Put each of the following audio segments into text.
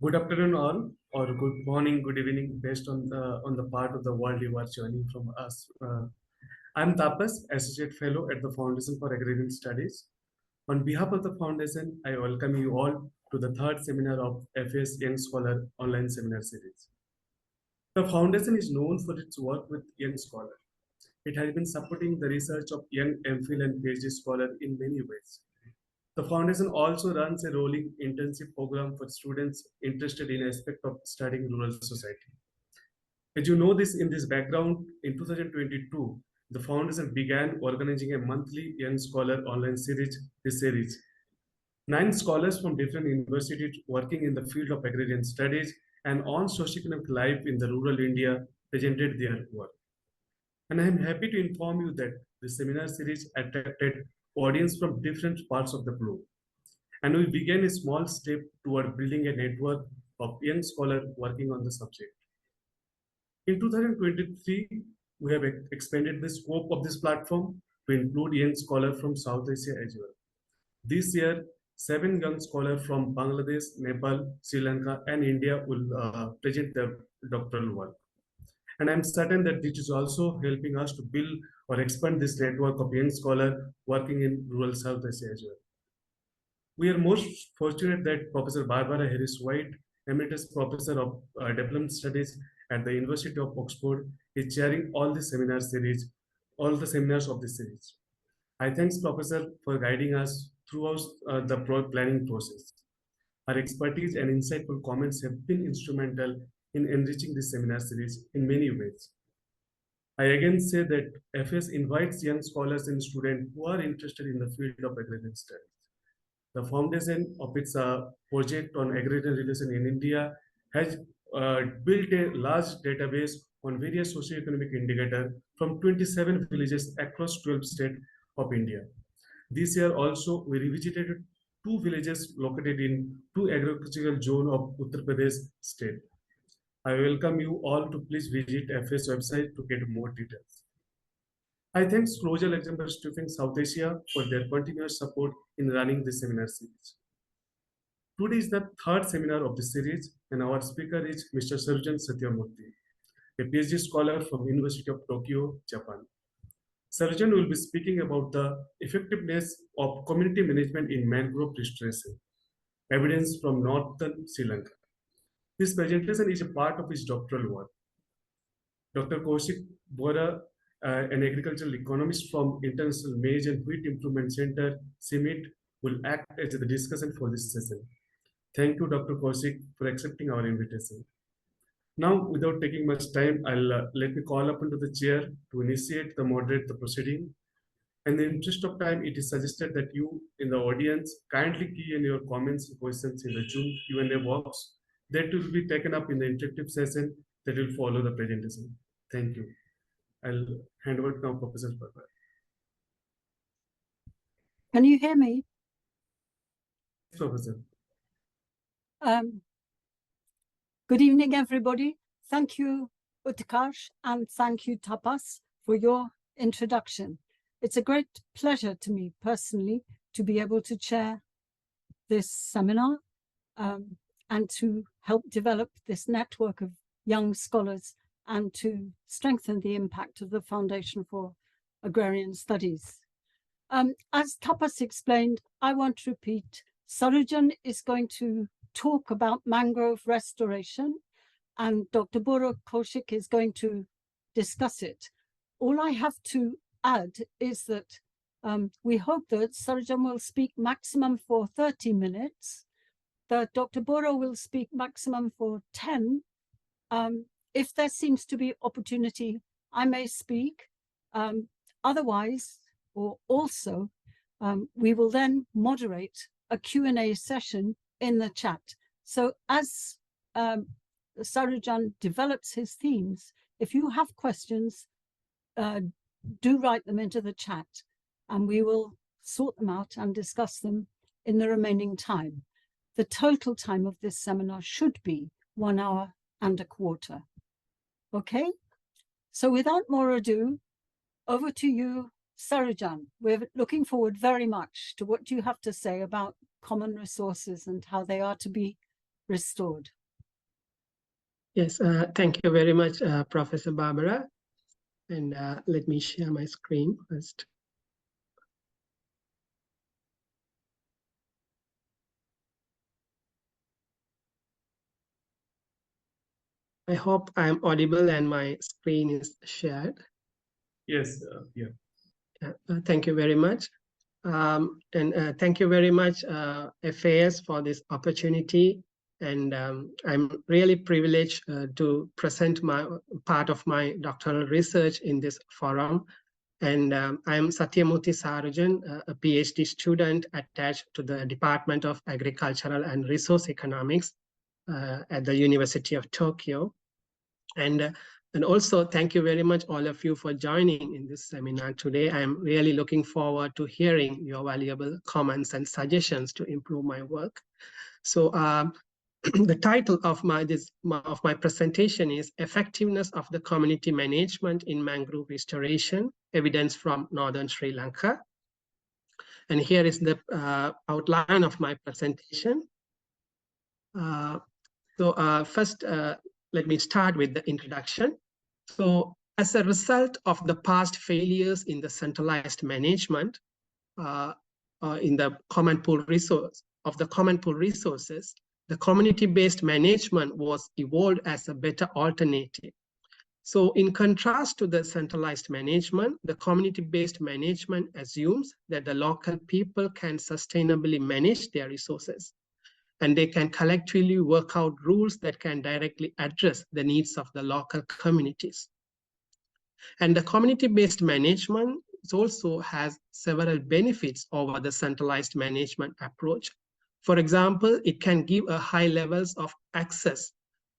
Good afternoon, all, or good morning, good evening, based on the part of the world you are joining from us. I'm Tapas, Associate Fellow at the Foundation for Agrarian Studies. On behalf of the Foundation, I welcome you all to the third seminar of FAS Young Scholar online seminar series. The Foundation is known for its work with young scholars. It has been supporting the research of young MPhil and PhD scholars in many ways. The Foundation also runs a rolling internship program for students interested in aspect of studying rural society. As you know this in this background, in 2022, the Foundation began organizing a monthly Young Scholar online series. This series, 9 scholars from different universities working in the field of agrarian studies and on socioeconomic life in the rural India presented their work. And I am happy to inform you that the seminar series attracted audience from different parts of the globe. And we began a small step toward building a network of young scholars working on the subject. In 2023, we have expanded the scope of this platform to include young scholars from South Asia as well. This year, 7 young scholars from Bangladesh, Nepal, Sri Lanka, and India will present their doctoral work. And I'm certain that this is also helping us to build or expand this network of young scholars working in rural South Asia as well. We are most fortunate that Professor Barbara Harris-White, Emeritus Professor of Development Studies at the University of Oxford, is chairing all the seminars of this series. I thank Professor for guiding us throughout the planning process. Her expertise and insightful comments have been instrumental in enriching this seminar series in many ways. I again say that FS invites young scholars and students who are interested in the field of agrarian studies. The foundation of its project on agrarian relation in India has built a large database on various socio-economic indicators from 27 villages across 12 states of India. This year also, we revisited 2 villages located in 2 agricultural zones of Uttar Pradesh state. I welcome you all to please visit FA's website to get more details. I thank Closure Luxembourg Student South Asia for their continuous support in running this seminar series. Today is the third seminar of the series, and our speaker is Mr. Sarujan Sathiyamoorthy, a PhD scholar from University of Tokyo, Japan. Sarujan will be speaking about the effectiveness of community management in mangrove restoration, evidence from Northern Sri Lanka. This presentation is a part of his doctoral work. Dr. Kaushik Bora, an agricultural economist from International Maize and Wheat Improvement Center, CIMMYT, will act as the discussant for this session. Thank you, Dr. Kaushik, for accepting our invitation. Now, without taking much time, let me call upon to the chair to initiate the moderate the proceeding. In the interest of time, it is suggested that you in the audience kindly key in your comments and questions in the Zoom Q&A box. That will be taken up in the interactive session that will follow the presentation. Thank you. I'll hand over now Professor Barbara. Can you hear me? Yes, Professor. Good evening, everybody. Thank you, Utkarsh, and thank you, Tapas, for your introduction. It's a great pleasure to me personally to be able to chair this seminar and to help develop this network of young scholars and to strengthen the impact of the Foundation for Agrarian Studies. As Tapas explained, I won't repeat. Sarujan is going to talk about mangrove restoration, and Dr. Bora Kaushik is going to discuss it. All I have to add is that we hope that Sarujan will speak maximum for 30 minutes, that Dr. Bora will speak maximum for 10. If there seems to be opportunity, I may speak. Otherwise, or also, we will then moderate a Q&A session in the chat. So as Sarujan develops his themes, if you have questions, do write them into the chat and we will sort them out and discuss them in the remaining time. The total time of this seminar should be 1 hour and a quarter. Okay, so without more ado, over to you, Sarujan. We're looking forward very much to what you have to say about common resources and how they are to be restored. Yes, thank you very much, Professor Barbara. And let me share my screen first. I hope I'm audible and my screen is shared. Yes, yeah. Thank you very much. Thank you very much, FAS, for this opportunity. And I'm really privileged to present my part of my doctoral research in this forum. And I'm Sathiyamoorthy Sarujan, a PhD student attached to the Department of Agricultural and Resource Economics at the University of Tokyo. And also, thank you very much, all of you, for joining in this seminar today. I'm really looking forward to hearing your valuable comments and suggestions to improve my work. So the title of my presentation is Effectiveness of the Community Management in Mangrove Restoration, Evidence from Northern Sri Lanka. And here is the outline of my presentation. First, let me start with the introduction. So as a result of the past failures in the centralized management in the common pool resources, the community-based management was evolved as a better alternative. So in contrast to the centralized management, the community-based management assumes that the local people can sustainably manage their resources, and they can collectively work out rules that can directly address the needs of the local communities. And the community-based management also has several benefits over the centralized management approach. For example, it can give a high levels of access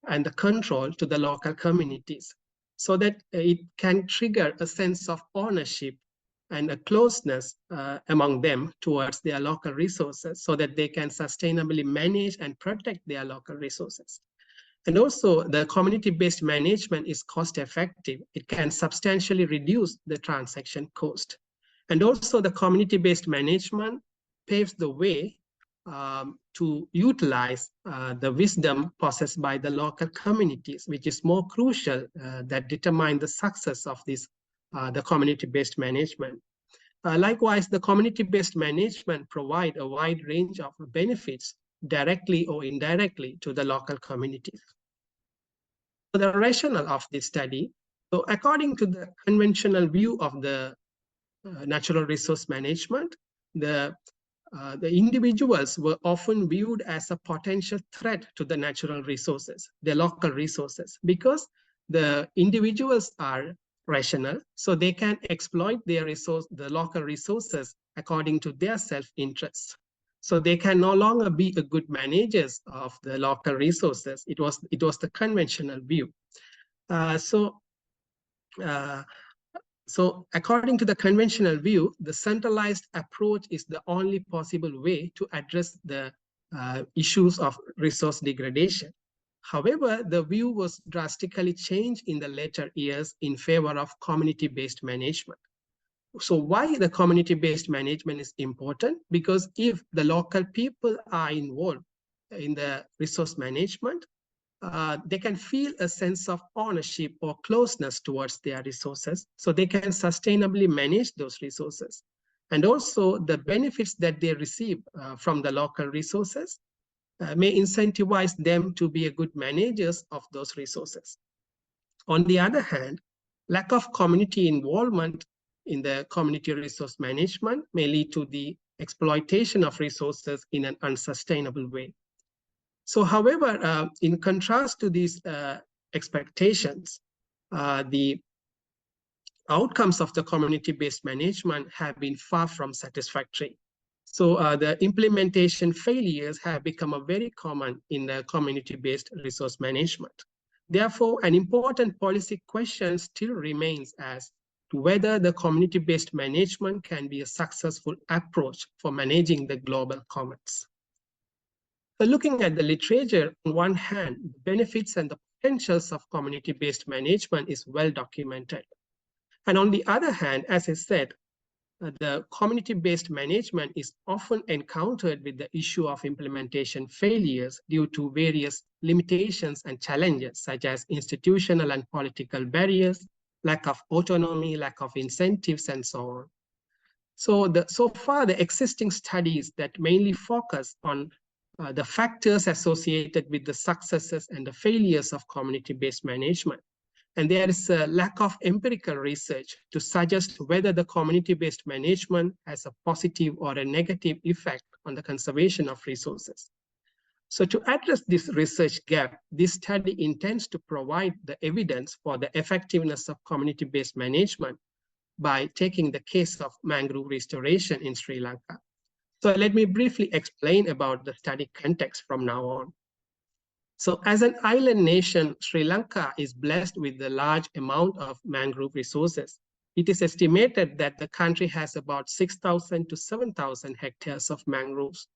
and the control to the local communities, so that it can trigger a sense of ownership and a closeness among them towards their local resources, so that they can sustainably manage and protect their local resources. And also, the community-based management is cost-effective. It can substantially reduce the transaction cost. And also, the community-based management paves the way to utilize the wisdom possessed by the local communities, which is more crucial that determine the success of this the community-based management. Likewise, the community-based management provide a wide range of benefits directly or indirectly to the local communities. So the rationale of this study, so according to the conventional view of the natural resource management, the individuals were often viewed as a potential threat to the natural resources, the local resources, because the individuals are rational, so they can exploit their the local resources according to their self-interests. So they can no longer be a good managers of the local resources. It was the conventional view. So according to the conventional view, the centralized approach is the only possible way to address the issues of resource degradation. However, the view was drastically changed in the later years in favor of community-based management. So why the community-based management is important? Because if the local people are involved in the resource management, they can feel a sense of ownership or closeness towards their resources, so they can sustainably manage those resources. And also the benefits that they receive from the local resources may incentivize them to be a good managers of those resources. On the other hand, lack of community involvement in the community resource management may lead to the exploitation of resources in an unsustainable way. So, however, in contrast to these expectations, the outcomes of the community-based management have been far from satisfactory. So the implementation failures have become very common in the community-based resource management. Therefore, an important policy question still remains as to whether the community-based management can be a successful approach for managing the global commons. So looking at the literature, on one hand, the benefits and the potentials of community-based management is well documented. And on the other hand, as I said, the community-based management is often encountered with the issue of implementation failures due to various limitations and challenges, such as institutional and political barriers, lack of autonomy, lack of incentives, and so on. So far, the existing studies that mainly focus on the factors associated with the successes and the failures of community-based management. And there is a lack of empirical research to suggest whether the community-based management has a positive or a negative effect on the conservation of resources. So to address this research gap, this study intends to provide the evidence for the effectiveness of community-based management by taking the case of mangrove restoration in Sri Lanka. So let me briefly explain about the study context from now on. So as an island nation, Sri Lanka is blessed with a large amount of mangrove resources. It is estimated that the country has about 6,000 to 7,000 hectares of mangroves.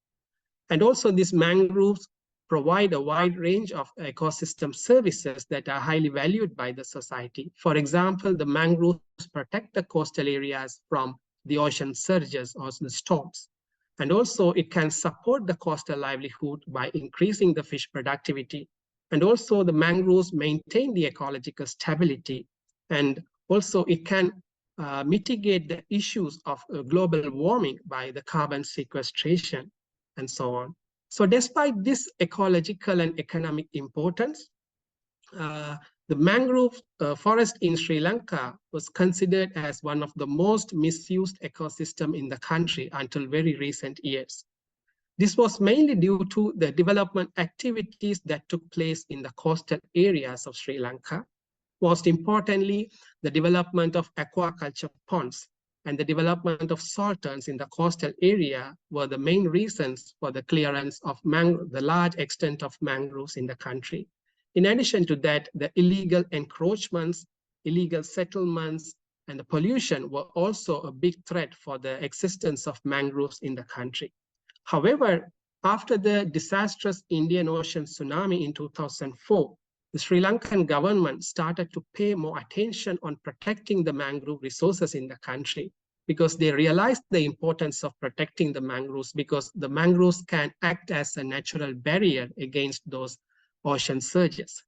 And also these mangroves provide a wide range of ecosystem services that are highly valued by the society. For example, the mangroves protect the coastal areas from the ocean surges or the storms. And also it can support the coastal livelihood by increasing the fish productivity. And also the mangroves maintain the ecological stability. And also it can mitigate the issues of global warming by the carbon sequestration and so on. So despite this ecological and economic importance, the mangrove forest in Sri Lanka was considered as one of the most misused ecosystem in the country until very recent years. This was mainly due to the development activities that took place in the coastal areas of Sri Lanka. Most importantly, the development of aquaculture ponds and the development of saltons in the coastal area were the main reasons for the clearance of the large extent of mangroves in the country. In addition to that, the illegal encroachments, illegal settlements, and the pollution were also a big threat for the existence of mangroves in the country. However, after the disastrous Indian Ocean tsunami in 2004, the Sri Lankan government started to pay more attention on protecting the mangrove resources in the country because they realized the importance of protecting the mangroves because the mangroves can act as a natural barrier against those ocean surges.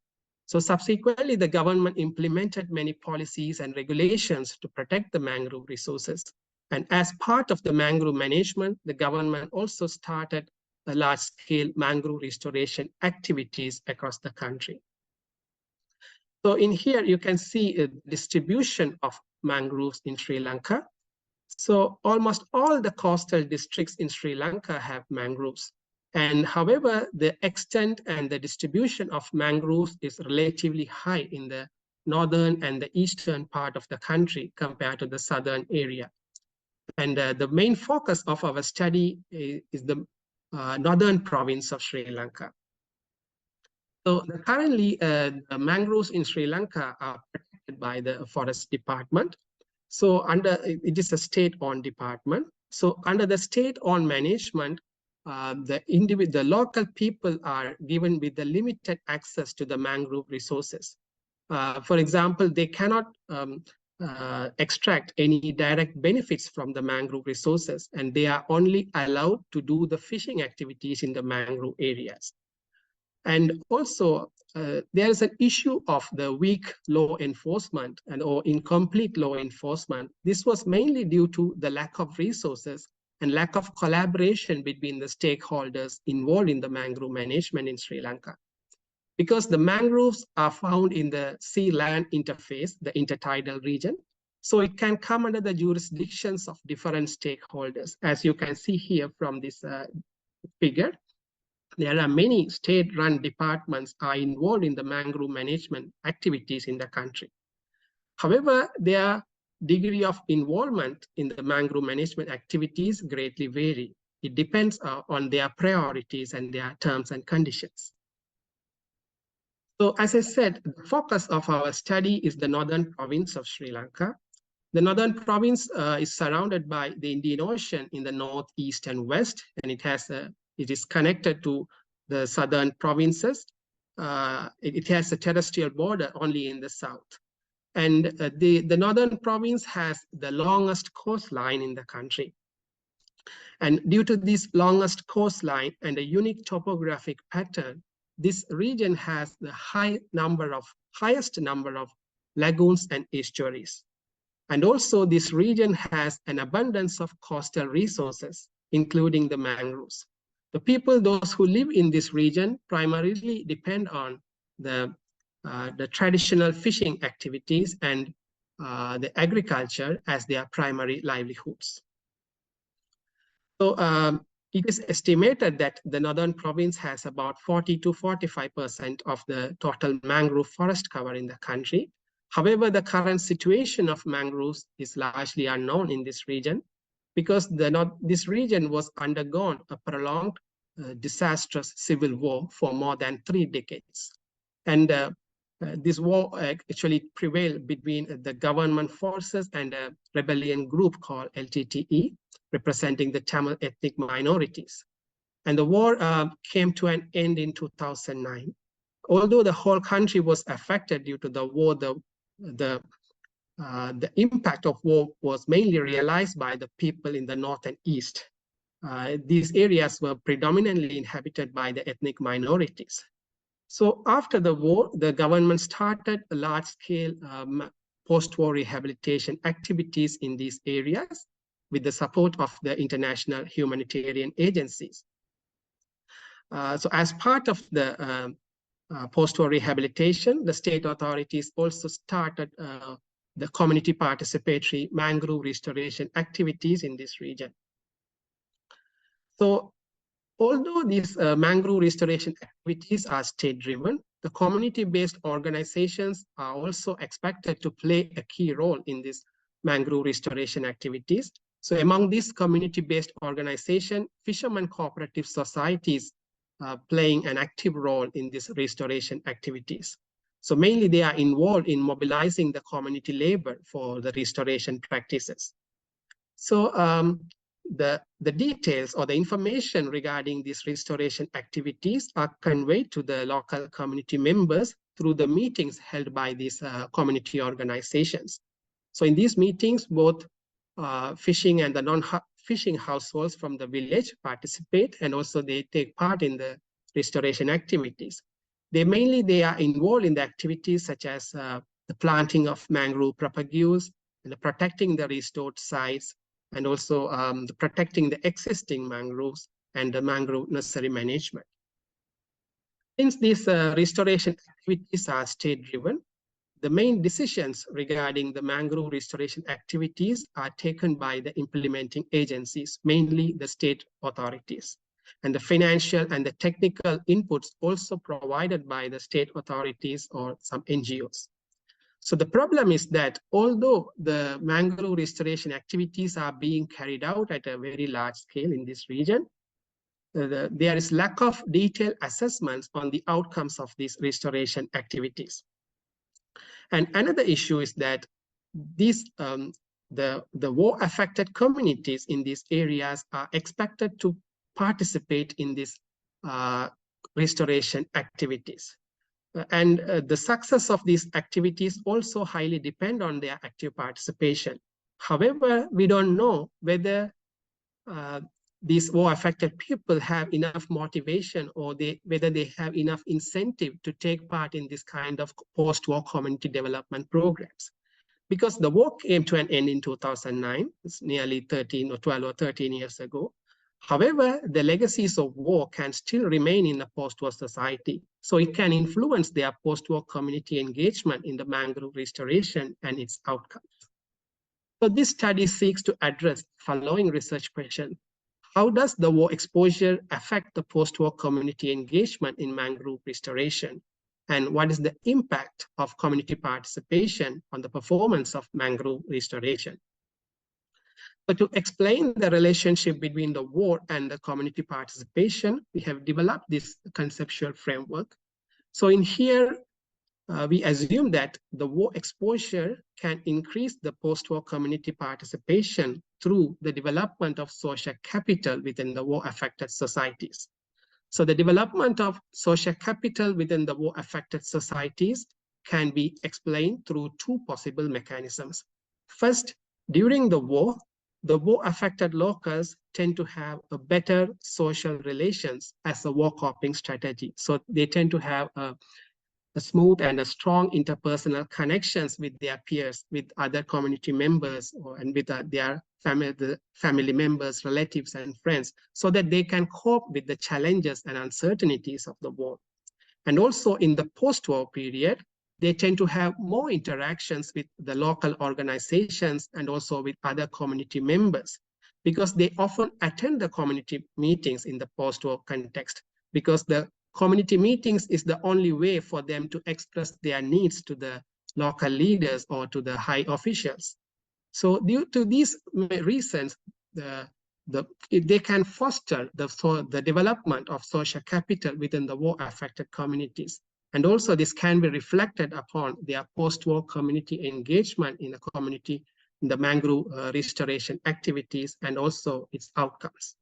So subsequently, the government implemented many policies and regulations to protect the mangrove resources. And as part of the mangrove management, the government also started a large-scale mangrove restoration activities across the country. So in here, you can see a distribution of mangroves in Sri Lanka. So almost all the coastal districts in Sri Lanka have mangroves. And however, the extent and the distribution of mangroves is relatively high in the northern and the eastern part of the country compared to the southern area. And the main focus of our study is the northern province of Sri Lanka. So currently, the mangroves in Sri Lanka are protected by the Forest Department. So it is a state-owned department. So under the state-owned management, the local people are given with the limited access to the mangrove resources. For example, they cannot extract any direct benefits from the mangrove resources, and they are only allowed to do the fishing activities in the mangrove areas. And also, there is an issue of the weak law enforcement or incomplete law enforcement. This was mainly due to the lack of resources and lack of collaboration between the stakeholders involved in the mangrove management in Sri Lanka. Because the mangroves are found in the sea-land interface, the intertidal region, so it can come under the jurisdictions of different stakeholders. As you can see here from this figure, there are many state-run departments are involved in the mangrove management activities in the country. However, their degree of involvement in the mangrove management activities greatly vary. It depends on their priorities and their terms and conditions. So as I said, the focus of our study is the northern province of Sri Lanka. The northern province is surrounded by the Indian Ocean in the north, east, and west, and it is connected to the southern provinces. It has a terrestrial border only in the south. And the northern province has the longest coastline in the country. And due to this longest coastline and a unique topographic pattern, this region has the highest number of lagoons and estuaries. And also this region has an abundance of coastal resources, including the mangroves. The people, those who live in this region, primarily depend on the traditional fishing activities and the agriculture as their primary livelihoods. So it is estimated that the northern province has about 40 to 45% of the total mangrove forest cover in the country. However, the current situation of mangroves is largely unknown in this region because this region was undergone a prolonged, disastrous civil war for more than 3 decades. And this war actually prevailed between the government forces and a rebellion group called LTTE, representing the Tamil ethnic minorities. And the war came to an end in 2009. Although the whole country was affected due to the war, the impact of war was mainly realized by the people in the north and east. These areas were predominantly inhabited by the ethnic minorities. So after the war, the government started a large-scale post-war rehabilitation activities in these areas with the support of the international humanitarian agencies. So as part of the post-war rehabilitation, the state authorities also started the community participatory mangrove restoration activities in this region. So although these mangrove restoration activities are state-driven, the community-based organizations are also expected to play a key role in these mangrove restoration activities. So among these community-based organizations, fishermen cooperative societies are playing an active role in these restoration activities. So mainly they are involved in mobilizing the community labor for the restoration practices. So the details or the information regarding these restoration activities are conveyed to the local community members through the meetings held by these community organizations. So in these meetings, both fishing and the non-fishing households from the village participate, and also they take part in the restoration activities. They are involved in the activities such as the planting of mangrove propagules and protecting the restored sites, and also protecting the existing mangroves and the mangrove nursery management. Since these restoration activities are state-driven, the main decisions regarding the mangrove restoration activities are taken by the implementing agencies, mainly the state authorities. And the financial and the technical inputs also provided by the state authorities or some NGOs. So the problem is that although the mangrove restoration activities are being carried out at a very large scale in this region, there is lack of detailed assessments on the outcomes of these restoration activities. And another issue is that these the war-affected communities in these areas are expected to participate in these restoration activities. And the success of these activities also highly depend on their active participation. However, we don't know whether these war-affected people have enough motivation or whether they have enough incentive to take part in this kind of post-war community development programs. Because the war came to an end in 2009, it's nearly 13 or 12 or 13 years ago. However, the legacies of war can still remain in a post-war society. So it can influence their post-war community engagement in the mangrove restoration and its outcomes. So this study seeks to address the following research question. How does the war exposure affect the post-war community engagement in mangrove restoration? And what is the impact of community participation on the performance of mangrove restoration? But to explain the relationship between the war and the community participation, we have developed this conceptual framework. So in here, we assume that the war exposure can increase the post-war community participation through the development of social capital within the war-affected societies. So the development of social capital within the war-affected societies can be explained through two possible mechanisms. First, during the war-affected locals tend to have a better social relations as a war coping strategy. So they tend to have a smooth and a strong interpersonal connections with their peers, with other community members, and with their family members, relatives, and friends, so that they can cope with the challenges and uncertainties of the war. And also in the post-war period, they tend to have more interactions with the local organizations and also with other community members, because they often attend the community meetings in the post-war context, because the community meetings is the only way for them to express their needs to the local leaders or to the high officials. So due to these reasons, they can foster the development of social capital within the war-affected communities. And also this can be reflected upon their post-war community engagement in the community, in the mangrove restoration activities, and also its outcomes.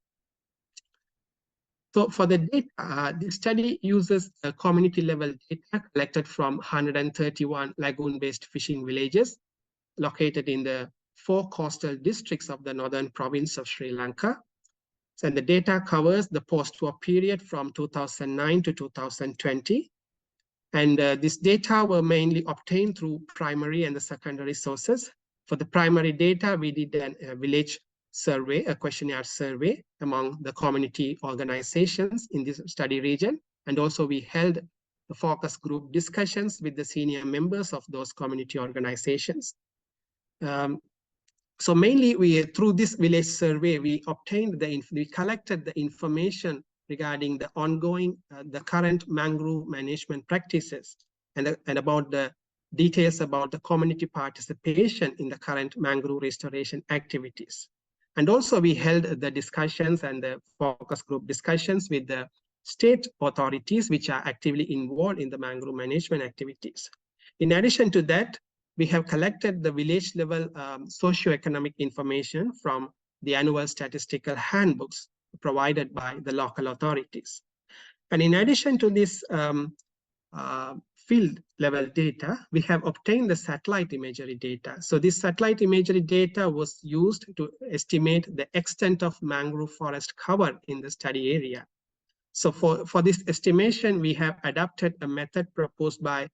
So for the data, the study uses community-level data collected from 131 lagoon-based fishing villages located in the 4 coastal districts of the northern province of Sri Lanka. And the data covers the post-war period from 2009 to 2020. And this data were mainly obtained through primary and the secondary sources. For the primary data, we did a village survey, a questionnaire survey among the community organizations in this study region. And also we held the focus group discussions with the senior members of those community organizations. So mainly through this village survey, we collected the information regarding the ongoing, the current mangrove management practices, and about the details about the community participation in the current mangrove restoration activities. And also we held the discussions and the focus group discussions with the state authorities which are actively involved in the mangrove management activities. In addition to that, we have collected the village level socioeconomic information from the annual statistical handbooks provided by the local authorities. And in addition to this field level data, we have obtained the satellite imagery data. So this satellite imagery data was used to estimate the extent of mangrove forest cover in the study area. So for this estimation, we have adopted a method proposed by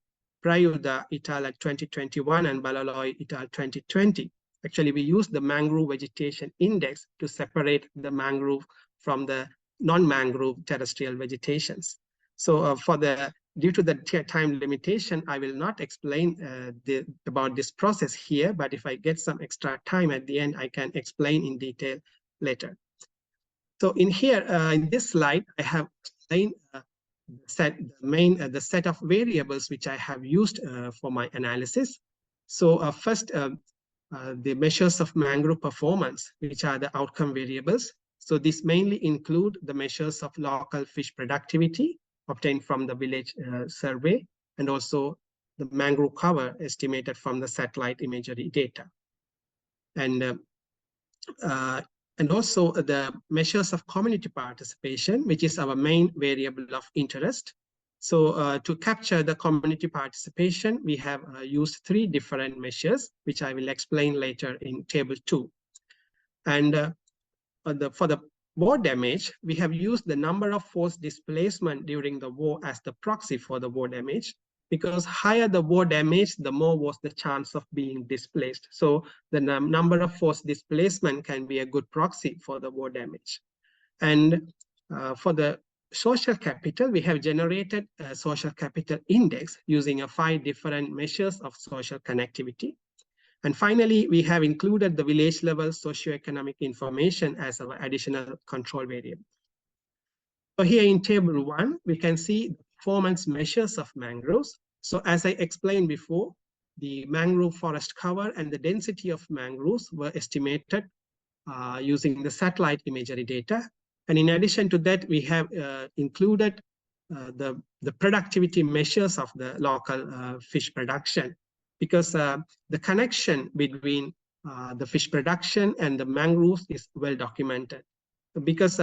Prayuda et al. 2021 and Borlaug et al. 2020. Actually, we use the mangrove vegetation index to separate the mangrove from the non-mangrove terrestrial vegetations. So due to the time limitation, I will not explain about this process here, but if I get some extra time at the end, I can explain in detail later. So in here, in this slide, I have explained the set of variables which I have used for my analysis. So first, the measures of mangrove performance, which are the outcome variables. So this mainly include the measures of local fish productivity obtained from the village survey, and also the mangrove cover estimated from the satellite imagery data. And also the measures of community participation, which is our main variable of interest. So to capture the community participation, we have used 3 different measures, which I will explain later in table 2. And for the war damage, we have used the number of forced displacement during the war as the proxy for the war damage, because higher the war damage, the more was the chance of being displaced. So the number of forced displacement can be a good proxy for the war damage. And for the social capital, we have generated a social capital index using 5 different measures of social connectivity. And finally, we have included the village level socioeconomic information as our additional control variable. So here in table 1, we can see the performance measures of mangroves. So as I explained before, the mangrove forest cover and the density of mangroves were estimated using the satellite imagery data. And in addition to that, we have included the productivity measures of the local fish production, because the connection between the fish production and the mangroves is well documented. Because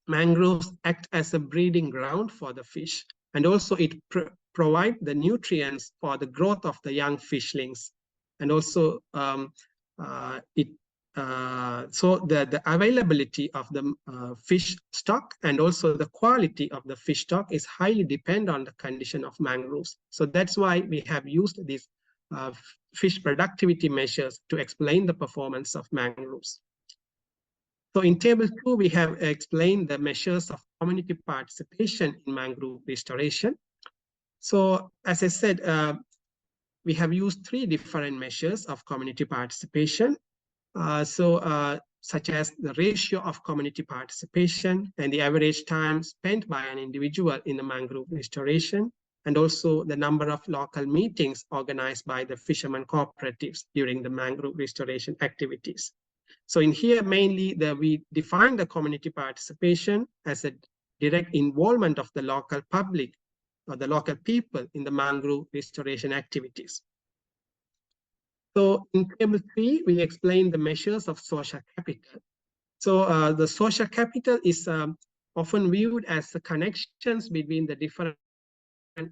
mangroves act as a breeding ground for the fish, and also it provide the nutrients for the growth of the young fishlings. And also so the availability of the fish stock and also the quality of the fish stock is highly dependent on the condition of mangroves. So that's why we have used these fish productivity measures to explain the performance of mangroves. So in table 2, we have explained the measures of community participation in mangrove restoration. So as I said, we have used 3 different measures of community participation. Such as the ratio of community participation and the average time spent by an individual in the mangrove restoration, and also the number of local meetings organized by the fishermen cooperatives during the mangrove restoration activities. So in here, mainly we define the community participation as a direct involvement of the local public or the local people in the mangrove restoration activities. So in table 3, we explain the measures of social capital. So the social capital is often viewed as the connections between the different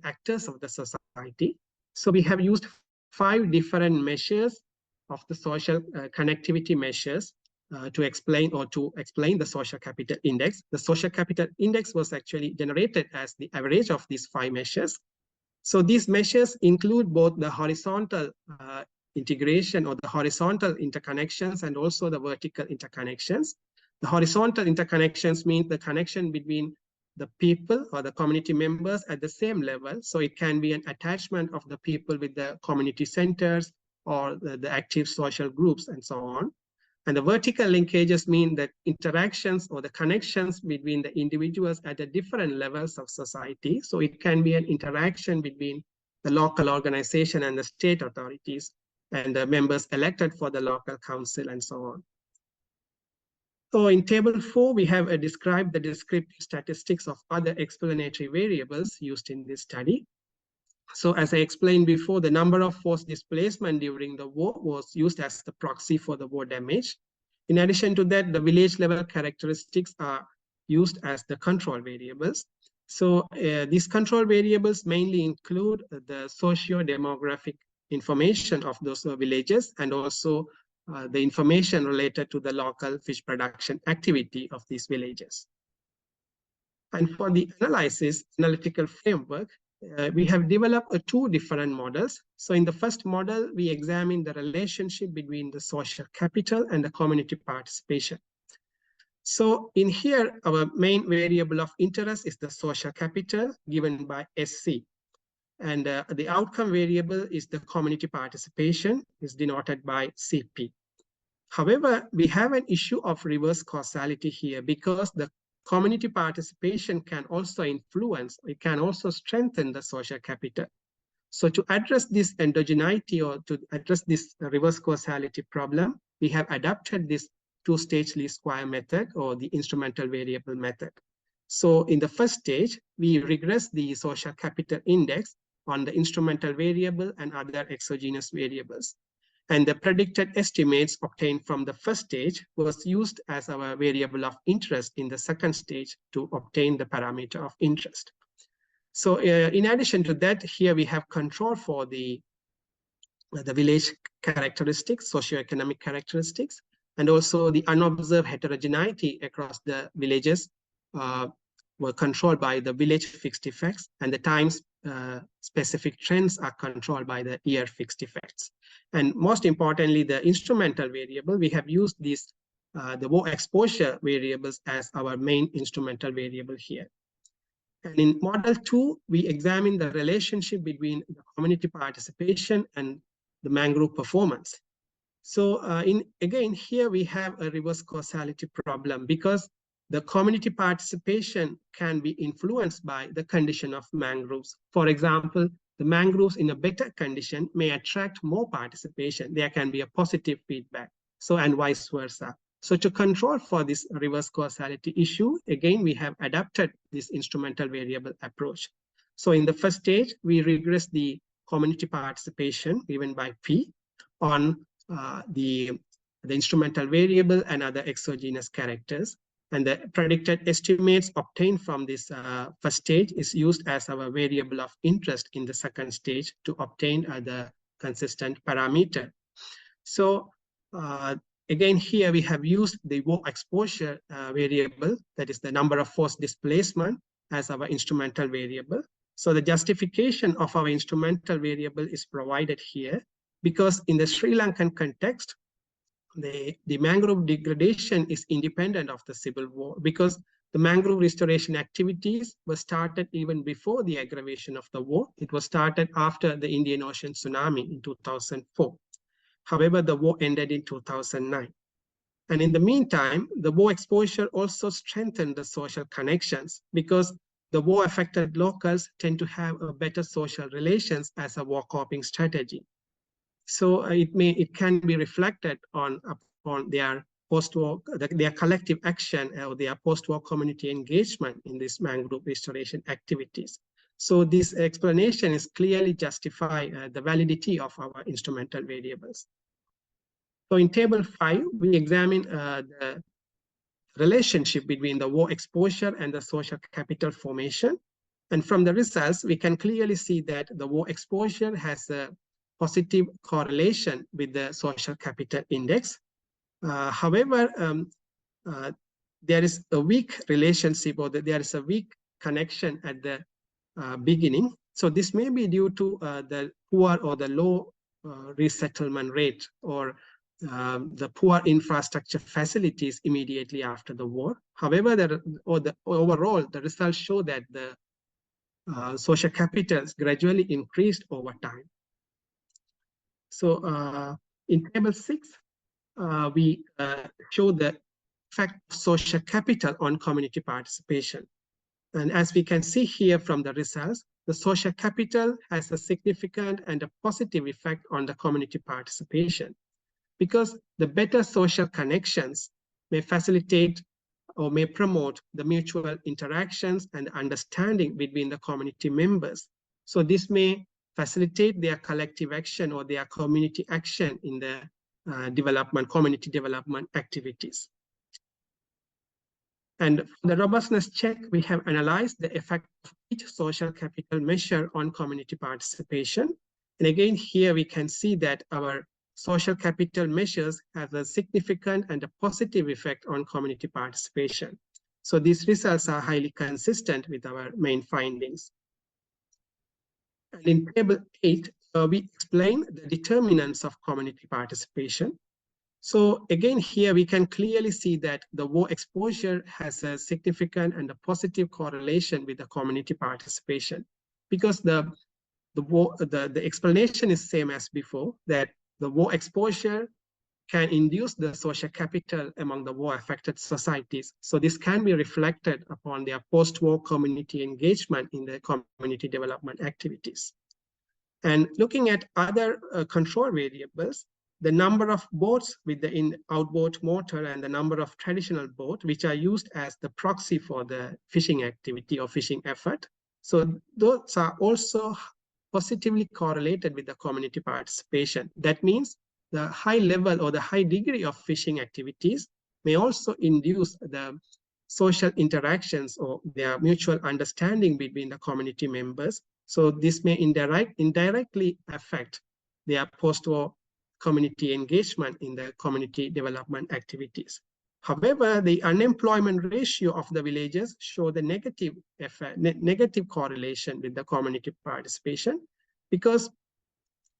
actors of the society. So we have used 5 different measures of the social connectivity measures to explain the social capital index. The social capital index was actually generated as the average of these 5 measures. So these measures include both the horizontal integration or the horizontal interconnections and also the vertical interconnections. The horizontal interconnections mean the connection between the people or the community members at the same level. So it can be an attachment of the people with the community centers or the active social groups and so on. And the vertical linkages mean that interactions or the connections between the individuals at the different levels of society. So it can be an interaction between the local organization and the state authorities and the members elected for the local council and so on. So in table 4, we have described the descriptive statistics of other explanatory variables used in this study. So as I explained before, the number of forced displacement during the war was used as the proxy for the war damage. In addition to that, the village level characteristics are used as the control variables. So these control variables mainly include the socio-demographic information of those villages and also the information related to the local fish production activity of these villages. And for the analytical framework, we have developed 2 different models. So in the first model, we examine the relationship between the social capital and the community participation. So in here, our main variable of interest is the social capital given by SC. And the outcome variable is the community participation, is denoted by CP. However, we have an issue of reverse causality here because the community participation can also influence, it can also strengthen the social capital. So to address this endogeneity or to address this reverse causality problem, we have adapted this 2-stage least square method or the instrumental variable method. So in the first stage, we regress the social capital index on the instrumental variable and other exogenous variables. And the predicted estimates obtained from the first stage was used as our variable of interest in the second stage to obtain the parameter of interest. So in addition to that, here we have control for the village characteristics, socioeconomic characteristics, and also the unobserved heterogeneity across the villages were controlled by the village fixed effects, and the times specific trends are controlled by the year fixed effects. And most importantly, the instrumental variable, we have used these the war exposure variables as our main instrumental variable here. And in model 2, we examine the relationship between the community participation and the mangrove performance. So again, here we have a reverse causality problem because the community participation can be influenced by the condition of mangroves. For example, the mangroves in a better condition may attract more participation. There can be a positive feedback, so and vice versa. So to control for this reverse causality issue, again, we have adapted this instrumental variable approach. So in the first stage, we regress the community participation given by P on the instrumental variable and other exogenous characters. And the predicted estimates obtained from this first stage is used as our variable of interest in the second stage to obtain the consistent parameter. So again, here we have used the WO exposure variable, that is the number of force displacement, as our instrumental variable. So the justification of our instrumental variable is provided here because in the Sri Lankan context, the mangrove degradation is independent of the civil war, because the mangrove restoration activities were started even before the aggravation of the war. It was started after the Indian Ocean tsunami in 2004. However, the war ended in 2009. And in the meantime, the war exposure also strengthened the social connections because the war-affected locals tend to have a better social relations as a war coping strategy. So it can be reflected on their post-war, their collective action or their post-war community engagement in these mangrove restoration activities. So this explanation is clearly justify the validity of our instrumental variables. So in table 5, we examine the relationship between the war exposure and the social capital formation. And from the results, we can clearly see that the war exposure has a positive correlation with the social capital index. However, there is a weak relationship, or there is a weak connection at the beginning. So this may be due to the poor or the low resettlement rate, or the poor infrastructure facilities immediately after the war. However, overall, the results show that the social capitals gradually increased over time. So in table 6, we show the effect of social capital on community participation. And as we can see here from the results, the social capital has a significant and a positive effect on the community participation, because the better social connections may facilitate or may promote the mutual interactions and understanding between the community members. So this may facilitate their collective action or their community action in the community development activities. And for the robustness check, we have analyzed the effect of each social capital measure on community participation. And again, here we can see that our social capital measures have a significant and a positive effect on community participation. So these results are highly consistent with our main findings. And in table 8, we explain the determinants of community participation. So again, here we can clearly see that the war exposure has a significant and a positive correlation with the community participation, because the explanation is same as before, that the war exposure can induce the social capital among the war-affected societies. So this can be reflected upon their post-war community engagement in the community development activities. And looking at other control variables, the number of boats with the outboard motor and the number of traditional boats, which are used as the proxy for the fishing activity or fishing effort. So those are also positively correlated with the community participation. That means the high level or the high degree of fishing activities may also induce the social interactions or their mutual understanding between the community members. So this may indirectly affect their post-war community engagement in the community development activities. However, the unemployment ratio of the villages show the negative effect, negative correlation with the community participation, because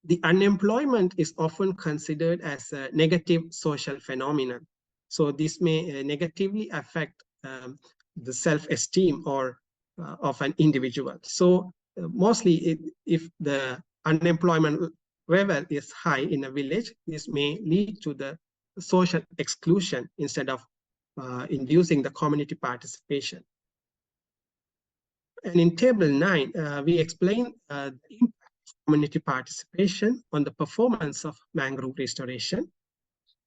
the unemployment is often considered as a negative social phenomenon. So this may negatively affect the self-esteem or of an individual. So mostly if the unemployment level is high in a village, this may lead to the social exclusion instead of inducing the community participation. And in table 9, we explain the impact of community participation on the performance of mangrove restoration.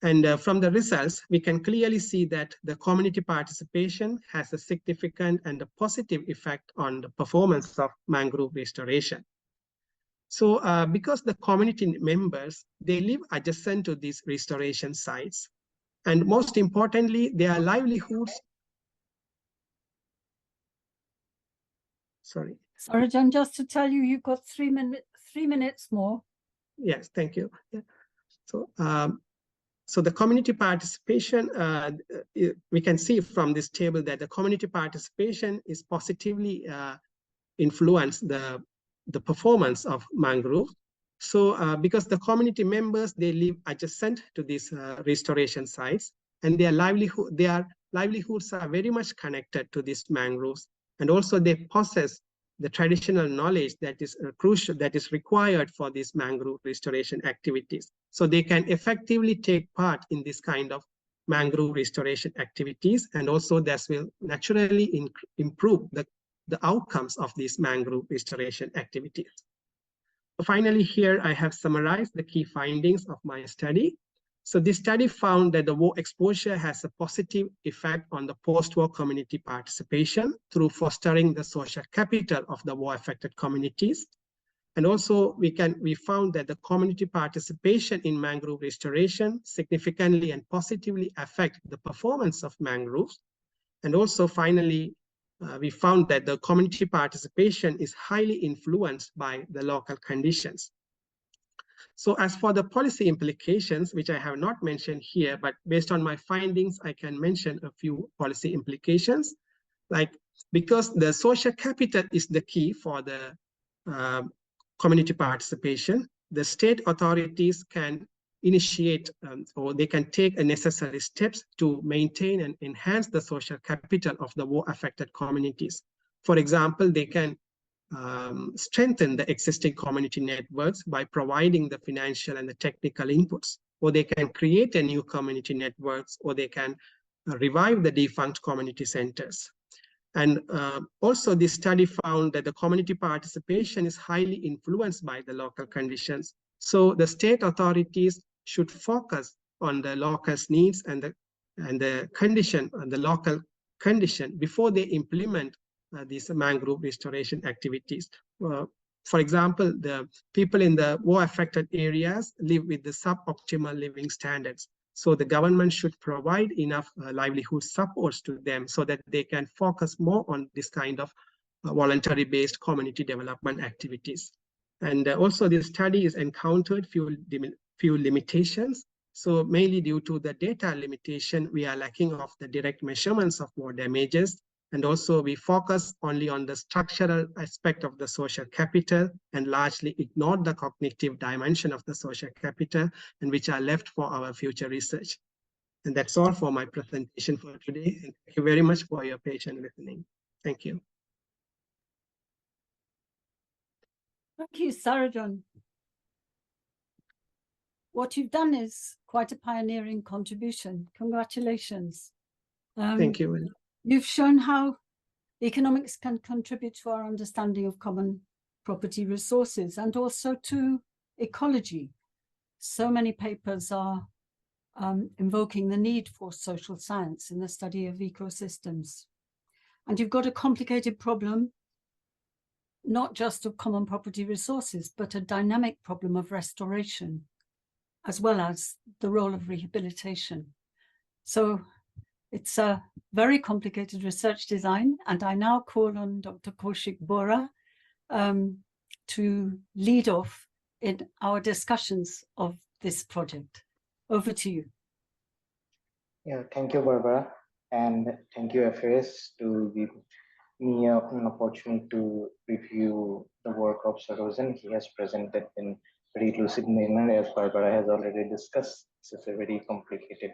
And from the results, we can clearly see that the community participation has a significant and a positive effect on the performance of mangrove restoration. So because the community members, they live adjacent to these restoration sites, and most importantly, their livelihoods Sorry. Sarujan, just to tell you, you've got 3 minutes more. Yes, thank you. Yeah. So, so the community participation, we can see from this table that the community participation is positively influence the performance of mangrove. So because the community members, they live adjacent to these restoration sites, and their livelihoods are very much connected to these mangroves, and also they possess the traditional knowledge that is crucial, that is required for these mangrove restoration activities. So they can effectively take part in this kind of mangrove restoration activities, and also this will naturally improve the outcomes of these mangrove restoration activities. Finally, here I have summarized the key findings of my study. So this study found that the war exposure has a positive effect on the post-war community participation through fostering the social capital of the war-affected communities. And also we found that the community participation in mangrove restoration significantly and positively affect the performance of mangroves. And also finally, we found that the community participation is highly influenced by the local conditions. So as for the policy implications, which I have not mentioned here, but based on my findings, I can mention a few policy implications. Like, because the social capital is the key for the community participation, the state authorities can initiate or they can take necessary steps to maintain and enhance the social capital of the war-affected communities. For example, they can strengthen the existing community networks by providing the financial and the technical inputs, or they can create a new community networks, or they can revive the defunct community centers. And also this study found that the community participation is highly influenced by the local conditions. So the state authorities should focus on the locals' needs and the condition, the local condition, before they implement these mangrove restoration activities. For example, the people in the war-affected areas live with the suboptimal living standards. So the government should provide enough livelihood supports to them so that they can focus more on this kind of voluntary-based community development activities. And also this study has encountered few limitations. So mainly due to the data limitation, we are lacking of the direct measurements of war damages. And also we focus only on the structural aspect of the social capital and largely ignore the cognitive dimension of the social capital, and which are left for our future research. And that's all for my presentation for today. And thank you very much for your patient listening. Thank you. Thank you, Sarujan. What you've done is quite a pioneering contribution. Congratulations. Thank you. You've shown how economics can contribute to our understanding of common property resources and also to ecology. So many papers are invoking the need for social science in the study of ecosystems. And you've got a complicated problem, not just of common property resources, but a dynamic problem of restoration, as well as the role of rehabilitation. So it's a very complicated research design, and I now call on Dr. Kaushik Bora to lead off in our discussions of this project. Over to you. Yeah, thank you, Barbara, and thank you, FAS, to give me an opportunity to review the work of Sarujan. He has presented in very lucid manner, as Barbara has already discussed. This is a very complicated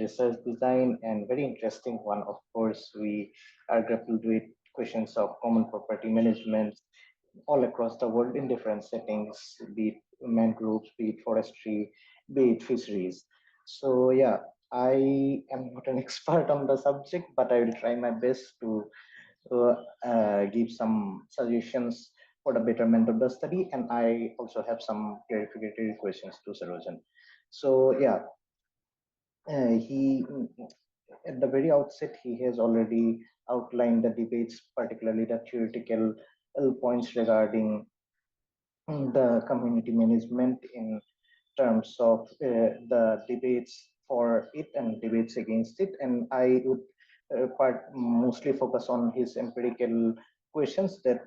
research design and very interesting one. Of course, we are grappled with questions of common property management all across the world in different settings, be it mangroves, be it forestry, be it fisheries. So yeah, I am not an expert on the subject, but I will try my best to give some suggestions for the betterment of the study, and I also have some clarificatory questions to Sarujan. So yeah, he at the very outset he has already outlined the debates, particularly the theoretical points regarding the community management in terms of the debates for it and debates against it, and I would mostly focus on his empirical questions. That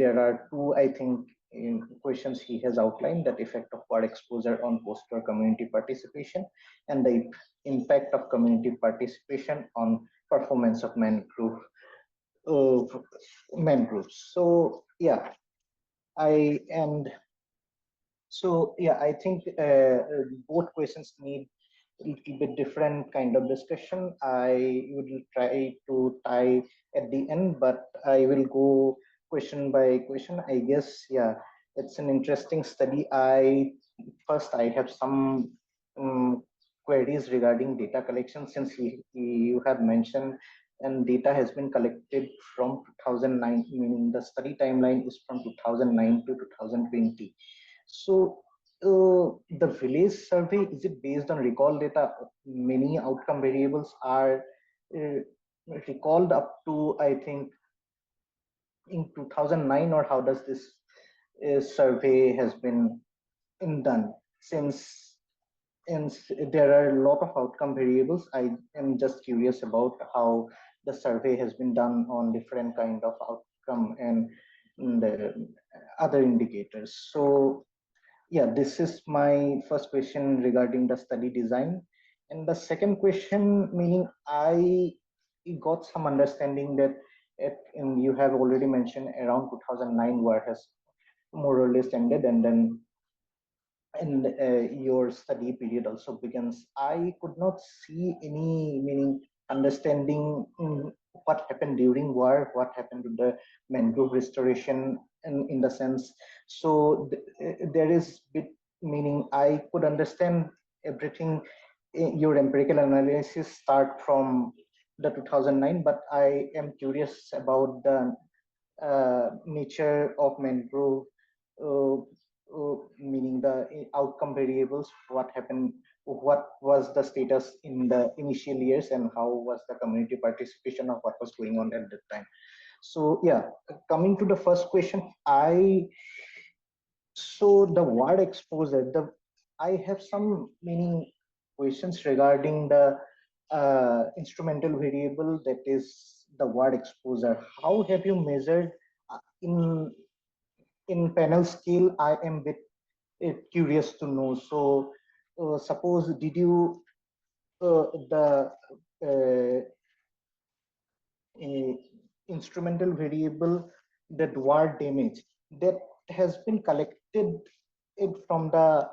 there are two, I think, questions he has outlined: that effect of word exposure on post-war community participation, and the impact of community participation on performance of mangroves. So yeah, I think both questions need a little bit different kind of discussion. I will try to tie at the end, but I will go question by question. I guess, yeah, it's an interesting study. First, I have some queries regarding data collection, since you have mentioned and data has been collected from 2009, meaning the study timeline is from 2009 to 2020. So the village survey, is it based on recall data? Many outcome variables are uh, recalled up to, I think, in 2009, or how does this survey has been done? Since there are a lot of outcome variables, I am just curious about how the survey has been done on different kind of outcome and the other indicators. So yeah, this is my first question regarding the study design. And the second question, meaning I got some understanding that you have already mentioned around 2009 war has more or less ended, and then your study period also begins. I could not see any meaning understanding what happened during war, what happened to the mangrove restoration, in the sense. So there is bit meaning I could understand everything. Your empirical analysis start from the 2009, but I am curious about the nature of mangrove, uh, meaning the outcome variables, what happened, what was the status in the initial years, and how was the community participation of what was going on at that time. So yeah, coming to the first question, so the word exposure, I have some meaning questions regarding the instrumental variable, that is the word exposure. How have you measured in panel scale? I am bit curious to know. So suppose, did you the uh, instrumental variable, that word damage, that has been collected it from the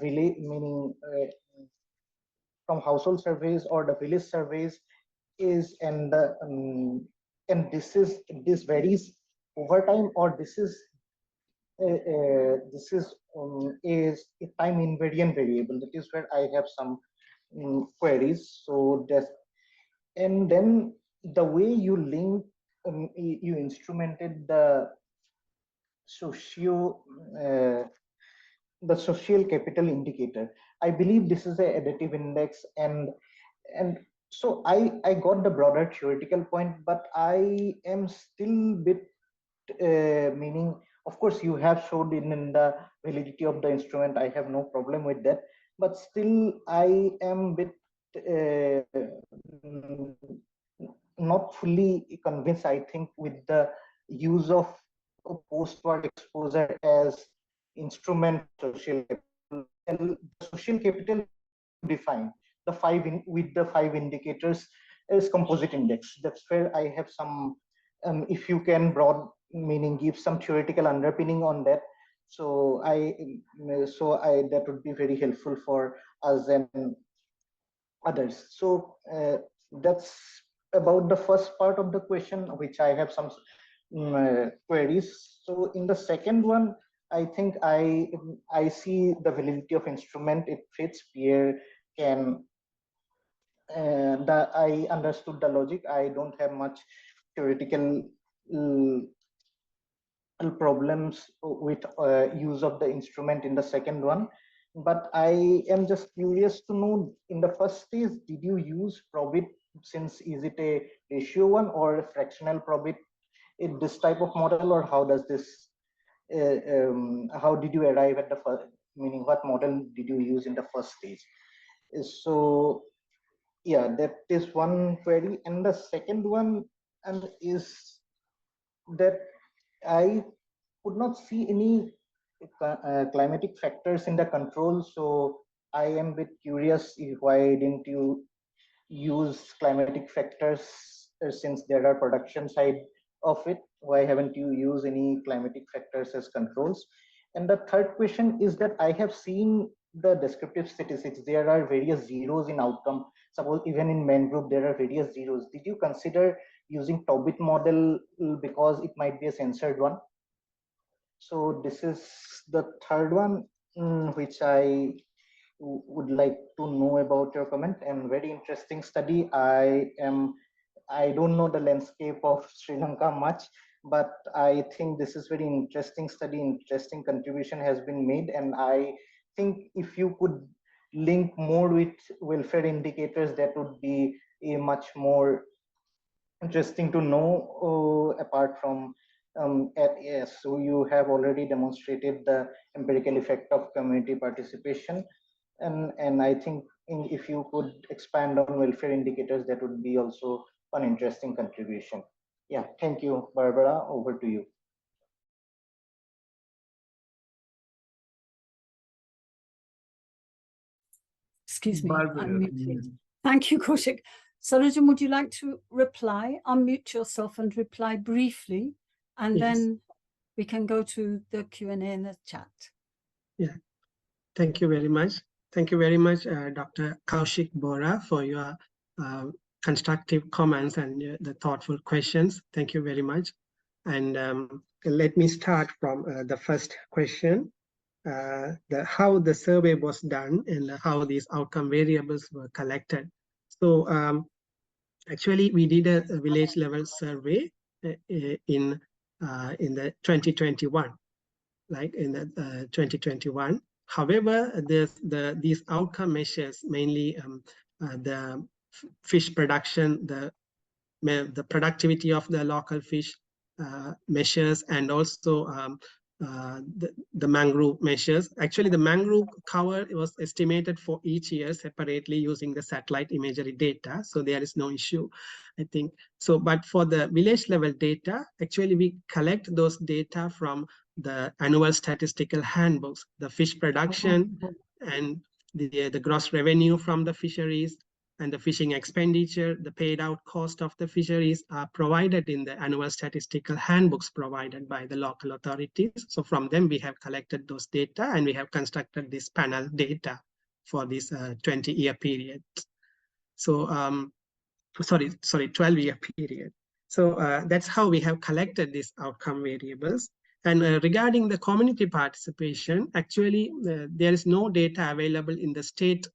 village, meaning from household surveys or the village surveys, is and this varies over time, or this is a time invariant variable. That is where I have some queries. So that's, and then the way you link, you instrumented socio uh, the social capital indicator. I believe this is a additive index, and so I got the broader theoretical point, but I am still bit meaning, of course you have showed in the validity of the instrument, I have no problem with that, but still I am bit mm, not fully convinced, I think, with the use of post-war exposure as instrument social capital. And the social capital define the with the 5 indicators as composite index. That's where I have some if you can broad meaning give some theoretical underpinning on that, so I that would be very helpful for us and others. So that's about the first part of the question, which I have some queries. So in the second one, I think I see the validity of instrument. It fits. Pierre can. I understood the logic. I don't have much theoretical problems with use of the instrument in the second one, but I am just curious to know, in the first stage, did you use probit, since is it a ratio one or a fractional probit in this type of model, or how does this how did you arrive at the first, meaning what model did you use in the first stage? So yeah, that is one query. And the second one is that I could not see any climatic factors in the control. So I am a bit curious why didn't you use climatic factors since there are production side of it? Why haven't you used any climatic factors as controls? And the third question is that I have seen the descriptive statistics. There are various zeros in outcome. Suppose even in mangrove, there are various zeros. Did you consider using Tobit model because it might be a censored one? So this is the third one, which I would like to know about your comment. And very interesting study. I don't know the landscape of Sri Lanka much, but I think this is very interesting study. Interesting contribution has been made, and I think if you could link more with welfare indicators, that would be a much more interesting to know. Apart from yes, so you have already demonstrated the empirical effect of community participation, and I think if you could expand on welfare indicators, that would be also an interesting contribution. Yeah, thank you, Barbara. Over to you. Excuse me, Barbara, I'm muted. Thank you, Kaushik. Sarujan, would you like to reply? Unmute yourself and reply briefly, and Yes. then we can go to the Q&A in the chat. Yeah, thank you very much. Thank you very much, Dr. Kaushik Bora, for your constructive comments and the thoughtful questions. Thank you very much. And let me start from the first question, how the survey was done and how these outcome variables were collected. So actually, we did a village level survey in the 2021, like in the 2021. However, these outcome measures, mainly the fish production, the productivity of the local fish measures, and also the mangrove measures. Actually, the mangrove cover was estimated for each year separately using the satellite imagery data, so there is no issue, I think. So, but for the village level data, actually we collect those data from the annual statistical handbooks, the fish production and the gross revenue from the fisheries, and the fishing expenditure, the paid out cost of the fisheries are provided in the annual statistical handbooks provided by the local authorities. So from them, we have collected those data and we have constructed this panel data for this 20-year period. So, sorry, 12-year period. So that's how we have collected these outcome variables. And regarding the community participation, actually, there is no data available in the state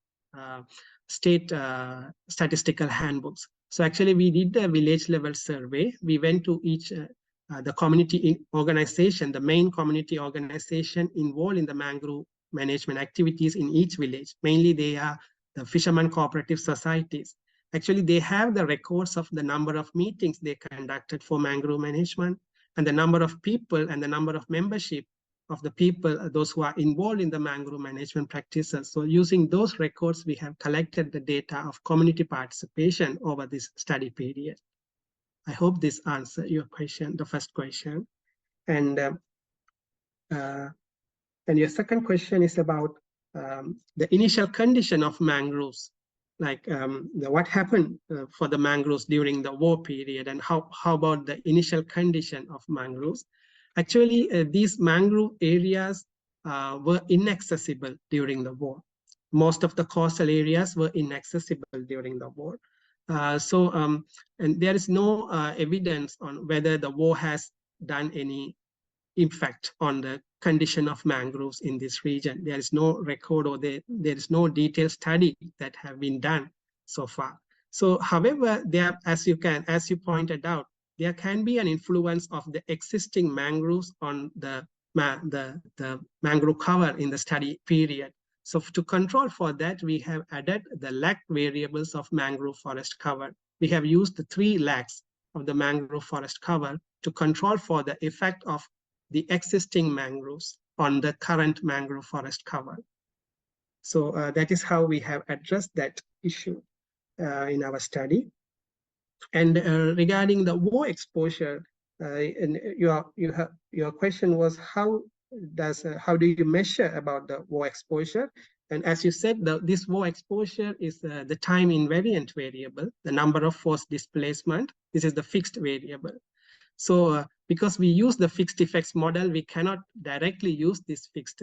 statistical handbooks. So actually we did a village level survey. We went to each the community organization, the main community organization involved in the mangrove management activities in each village. Mainly they are the fishermen cooperative societies. Actually, they have the records of the number of meetings they conducted for mangrove management, and the number of people and the number of membership of the people, those who are involved in the mangrove management practices. So using those records, we have collected the data of community participation over this study period. I hope this answers your question, the first question. And your second question is about the initial condition of mangroves, like what happened for the mangroves during the war period, and how about the initial condition of mangroves. Actually, these mangrove areas were inaccessible during the war. Most of the coastal areas were inaccessible during the war. And there is no evidence on whether the war has done any impact on the condition of mangroves in this region. There is no record, or there is no detailed study that have been done so far. So, however, there, as you pointed out, there can be an influence of the existing mangroves on the mangrove cover in the study period. So to control for that, we have added the lag variables of mangrove forest cover. We have used the 3 lags of the mangrove forest cover to control for the effect of the existing mangroves on the current mangrove forest cover. So that is how we have addressed that issue in our study. And regarding the war exposure, And your question was how do you measure about the war exposure? And as you said, this war exposure is the time invariant variable, the number of force displacement. This is the fixed variable. So because we use the fixed effects model, we cannot directly use this fixed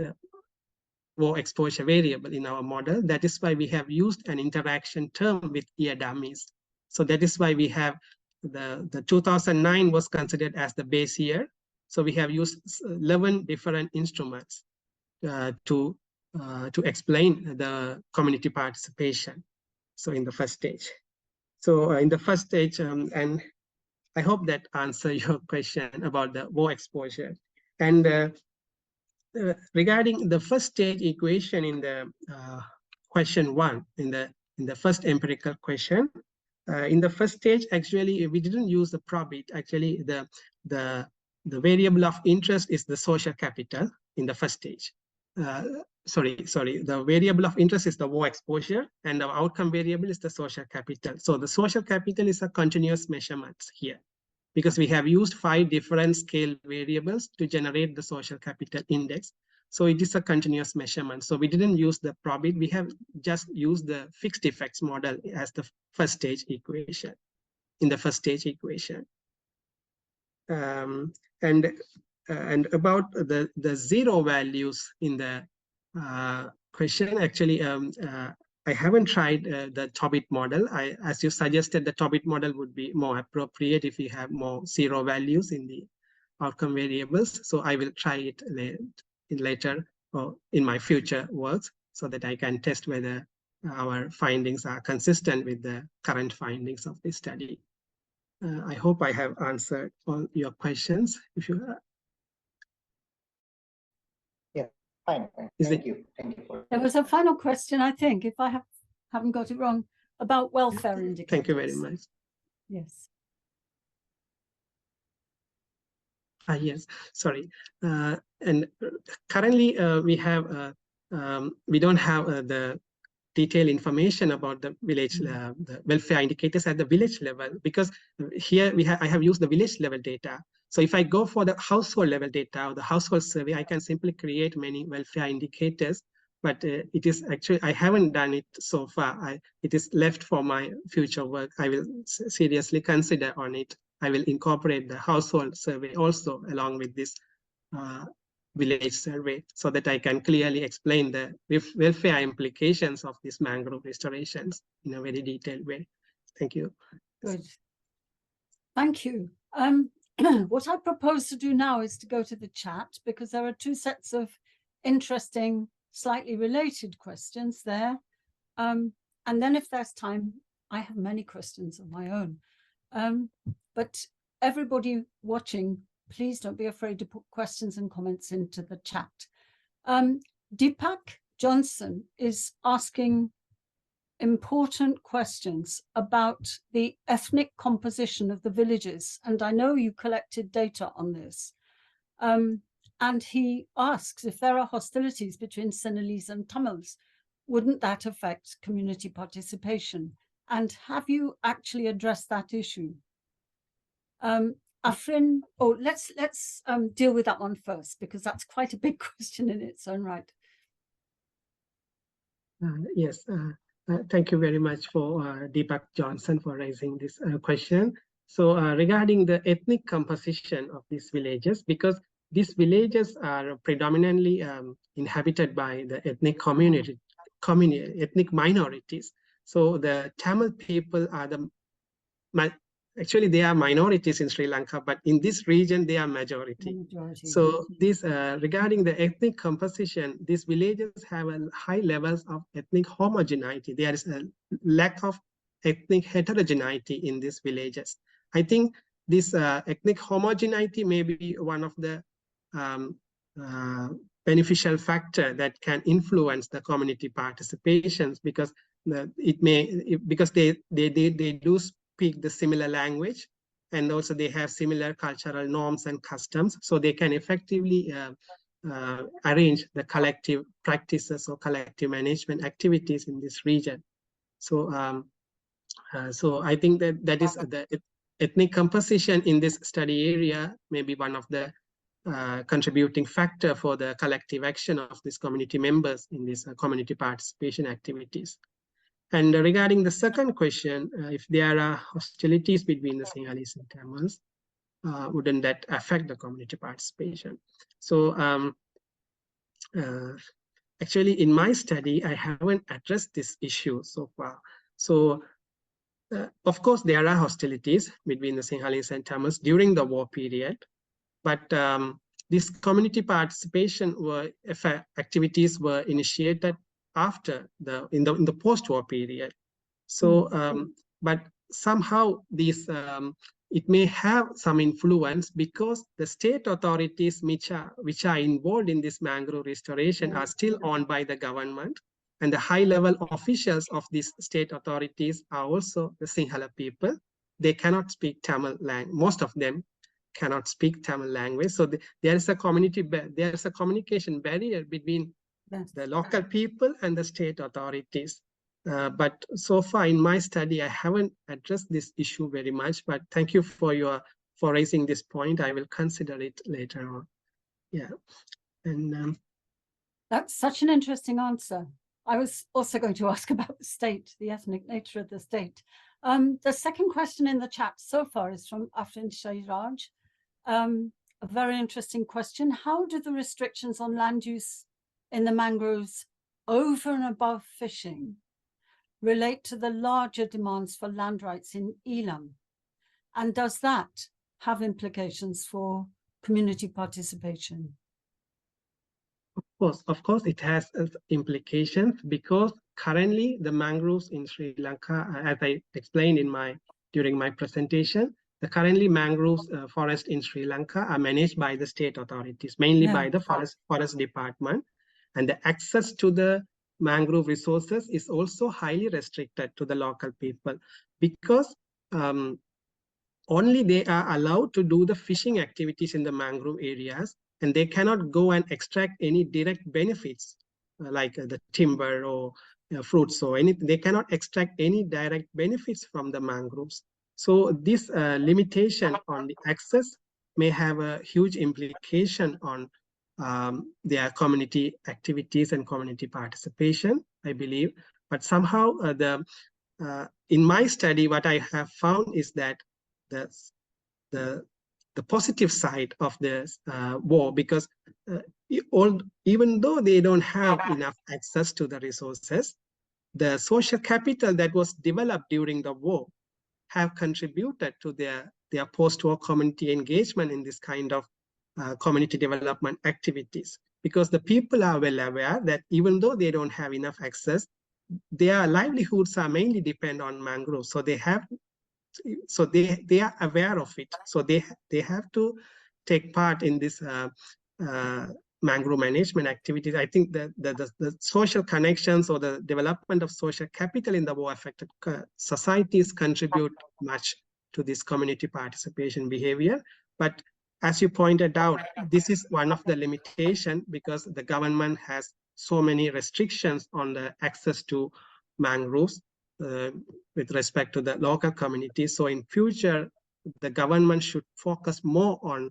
war exposure variable in our model. That is why we have used an interaction term with ear dummies. So that is why we have the 2009 was considered as the base year. So we have used 11 different instruments to explain the community participation. So in the first stage. So in the first stage, and I hope that answers your question about the war exposure. And regarding the first stage equation in the question 1, in the first empirical question, in the first stage, actually, we didn't use the probit. Actually, the variable of interest is the social capital in the first stage. Sorry, the variable of interest is the war exposure, and the outcome variable is the social capital. So the social capital is a continuous measurement here, because we have used 5 different scale variables to generate the social capital index. So it is a continuous measurement. So we didn't use the probit. We have just used the fixed effects model as the first stage equation, in the first stage equation. And about the zero values in the question, actually, I haven't tried the Tobit model. As you suggested, the Tobit model would be more appropriate if you have more zero values in the outcome variables. So I will try it later or in my future works, so that I can test whether our findings are consistent with the current findings of this study. I hope I have answered all your questions. If you yeah, fine. Thank you. There was a final question, I think, if I haven't got it wrong, about welfare indicators. Thank you very much. Yes. Yes, sorry. And currently we don't have the detailed information about the village, the welfare indicators at the village level, because here I have used the village level data. So if I go for the household level data or the household survey, I can simply create many welfare indicators, but it is actually, I haven't done it so far. It is left for my future work. I will seriously consider on it. I will incorporate the household survey also along with this village survey, so that I can clearly explain the welfare implications of these mangrove restorations in a very detailed way. Thank you. Good. Thank you. What I propose to do now is to go to the chat, because there are 2 sets of interesting, slightly related questions there. And then if there's time, I have many questions of my own. But everybody watching, please don't be afraid to put questions and comments into the chat. Deepak Johnson is asking important questions about the ethnic composition of the villages. And I know you collected data on this. And he asks if there are hostilities between Sinhalese and Tamils, wouldn't that affect community participation? And have you actually addressed that issue? Afrin, let's deal with that one first, because that's quite a big question in its own right. Yes, thank you very much for Deepak Johnson for raising this question. So regarding the ethnic composition of these villages, because these villages are predominantly inhabited by the ethnic ethnic minorities. So the Tamil people are actually they are minorities in Sri Lanka, but in this region they are majority. So this regarding the ethnic composition, these villages have a high levels of ethnic homogeneity. There is a lack of ethnic heterogeneity in these villages. I think this ethnic homogeneity may be one of the beneficial factor that can influence the community participations, because because they do speak the similar language, and also they have similar cultural norms and customs, so they can effectively arrange the collective practices or collective management activities in this region. So so I think that is ethnic composition in this study area may be one of the contributing factor for the collective action of these community members in these community participation activities. And regarding the second question, if there are hostilities between the Sinhalese and Tamils, wouldn't that affect the community participation? So actually, in my study, I haven't addressed this issue so far. So of course, there are hostilities between the Sinhalese and Tamils during the war period, but this community participation activities were initiated after in the post-war period. So, but somehow these it may have some influence because the state authorities which are involved in this mangrove restoration are still owned by the government. And the high-level officials of these state authorities are also the Sinhala people. They cannot speak Tamil language. Most of them cannot speak Tamil language. So there is a communication barrier between the local people and the state authorities. But so far in my study, I haven't addressed this issue very much. But thank you for raising this point. I will consider it later on. Yeah, and that's such an interesting answer. I was also going to ask about the state, the ethnic nature of the state. The second question in the chat so far is from Afrin Shairaj. A very interesting question. How do the restrictions on land use in the mangroves over and above fishing relate to the larger demands for land rights in Elam? And does that have implications for community participation? Of course, it has implications because currently the mangroves in Sri Lanka, as I explained during my presentation, the currently mangroves forest in Sri Lanka are managed by the state authorities, mainly by the forest department, and the access to the mangrove resources is also highly restricted to the local people because only they are allowed to do the fishing activities in the mangrove areas, and they cannot go and extract any direct benefits like the timber or fruits or anything. They cannot extract any direct benefits from the mangroves. So this limitation on the access may have a huge implication on their community activities and community participation, I believe. But somehow in my study, what I have found is that the positive side of this war, because even though they don't have enough access to the resources, the social capital that was developed during the war have contributed to their post-war community engagement in this kind of community development activities. Because the people are well aware that even though they don't have enough access, their livelihoods are mainly depend on mangroves. So they are aware of it. So they have to take part in this mangrove management activities. I think that the social connections or the development of social capital in the war-affected societies contribute much to this community participation behavior. But as you pointed out, this is one of the limitations because the government has so many restrictions on the access to mangroves with respect to the local communities. So in future, the government should focus more on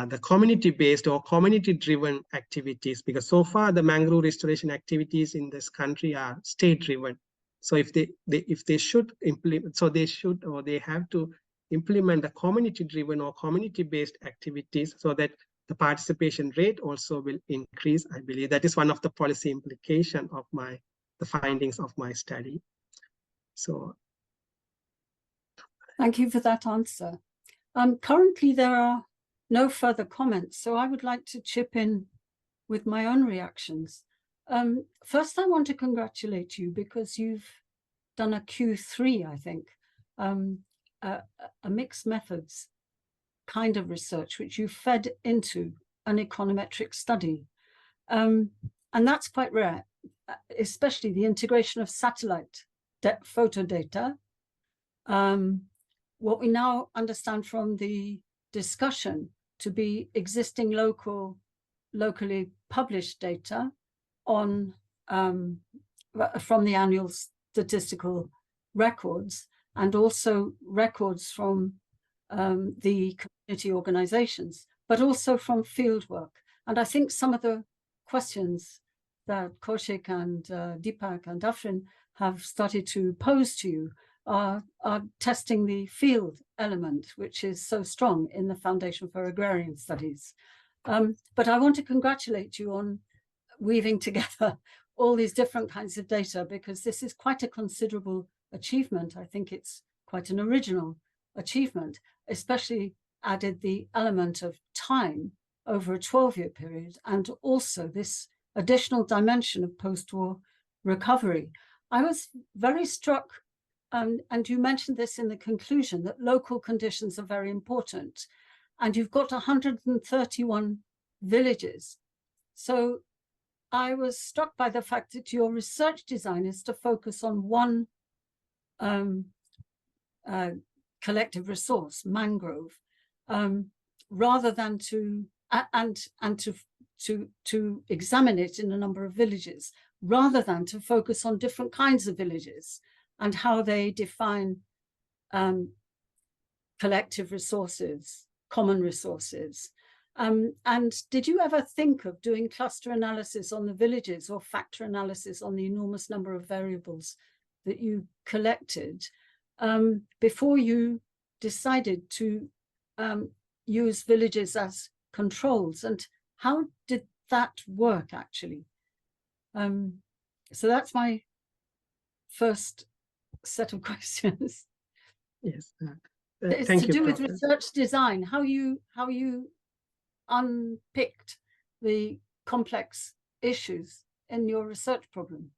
the community-based or community-driven activities, because so far the mangrove restoration activities in this country are state-driven. So if they should implement, so they should or they have to implement the community-driven or community-based activities so that the participation rate also will increase. I believe that is one of the policy implications of the findings of my study. So, thank you for that answer. Currently, there are no further comments, so I would like to chip in with my own reactions. First, I want to congratulate you because you've done a Q3, I think, a mixed methods kind of research, which you fed into an econometric study. And that's quite rare, especially the integration of satellite photo data. What we now understand from the discussion to be existing locally published data on from the annual statistical records, and also records from the community organizations, but also from fieldwork. And I think some of the questions that Kaushik and Deepak and Afrin have started to pose to you are testing the field element, which is so strong in the Foundation for Agrarian Studies. But I want to congratulate you on weaving together all these different kinds of data, because this is quite a considerable achievement. I think it's quite an original achievement, especially added the element of time over a 12-year period, and also this additional dimension of post-war recovery. I was very struck, and you mentioned this in the conclusion, that local conditions are very important. And you've got 131 villages. So I was struck by the fact that your research design is to focus on one collective resource, mangrove, rather than to examine it in a number of villages, rather than to focus on different kinds of villages and how they define collective resources, common resources. And did you ever think of doing cluster analysis on the villages or factor analysis on the enormous number of variables that you collected before you decided to use villages as controls? And how did that work actually? So that's my first set of questions. Yes, It's thank to you, do with Professor. research design, how you unpicked the complex issues in your research problem.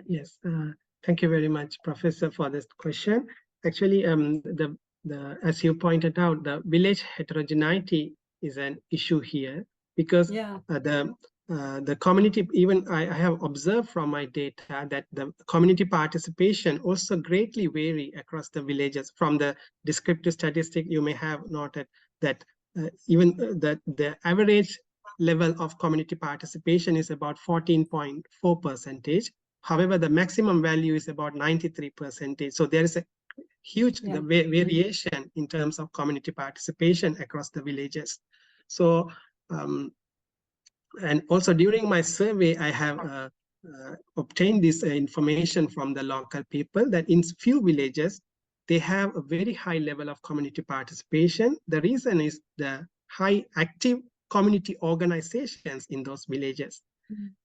Yes, thank you very much, Professor, for this question. Actually, as you pointed out, the village heterogeneity is an issue here, because the community, even I have observed from my data that the community participation also greatly vary across the villages. From the descriptive statistic, you may have noted that even the average level of community participation is about 14.4%. However, the maximum value is about 93%. So there is a huge variation in terms of community participation across the villages. So, and also during my survey, I have obtained this information from the local people that in few villages, they have a very high level of community participation. The reason is the high active community organizations in those villages.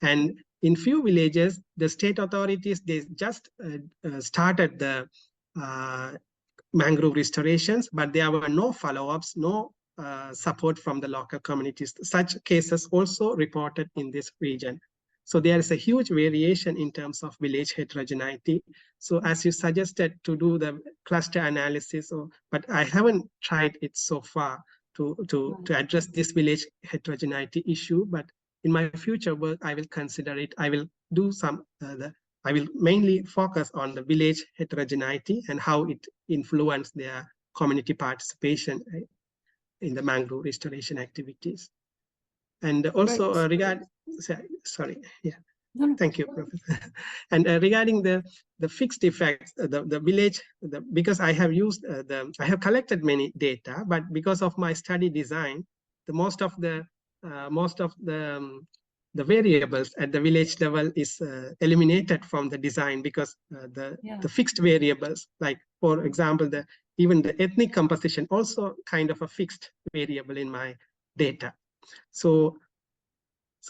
And in few villages, the state authorities, they just started the mangrove restorations, but there were no follow-ups, no support from the local communities. Such cases also reported in this region. So there is a huge variation in terms of village heterogeneity. So as you suggested to do the cluster analysis, but I haven't tried it so far to address this village heterogeneity issue. But in my future work, I will consider it. I will do some, I will mainly focus on the village heterogeneity and how it influenced their community participation in the mangrove restoration activities. And also thank you, Professor. And regarding the fixed effects, the village, because I have used I have collected many data, but because of my study design, most of the variables at the village level is eliminated from the design, because the fixed variables, like for example, even the ethnic composition, also kind of a fixed variable in my data. So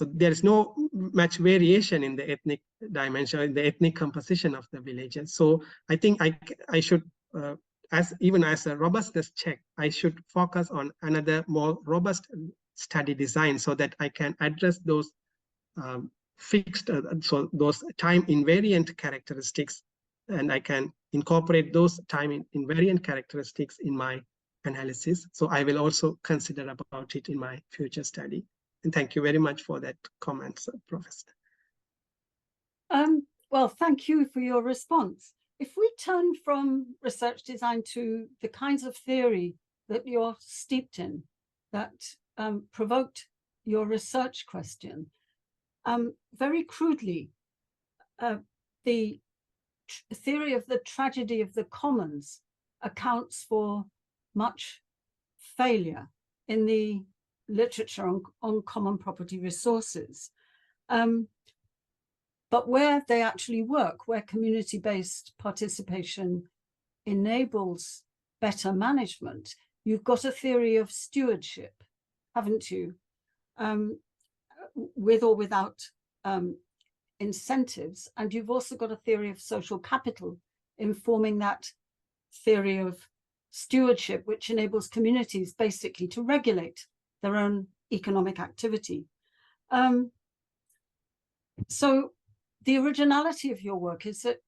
there is no much variation in the ethnic dimension, in the ethnic composition of the villages. So I think I should, even as a robustness check, I should focus on another more robust study design so that I can address those fixed, so those time invariant characteristics, and I can incorporate those time invariant characteristics in my analysis. So I will also consider about it in my future study. And thank you very much for that comment, Professor. Well, thank you for your response. If we turn from research design to the kinds of theory that you're steeped in, that provoked your research question, very crudely, the theory of the tragedy of the commons accounts for much failure in the literature on common property resources. But where they actually work, where community-based participation enables better management, you've got a theory of stewardship, haven't you? With or without incentives. And you've also got a theory of social capital informing that theory of stewardship, which enables communities basically to regulate their own economic activity. So the originality of your work is that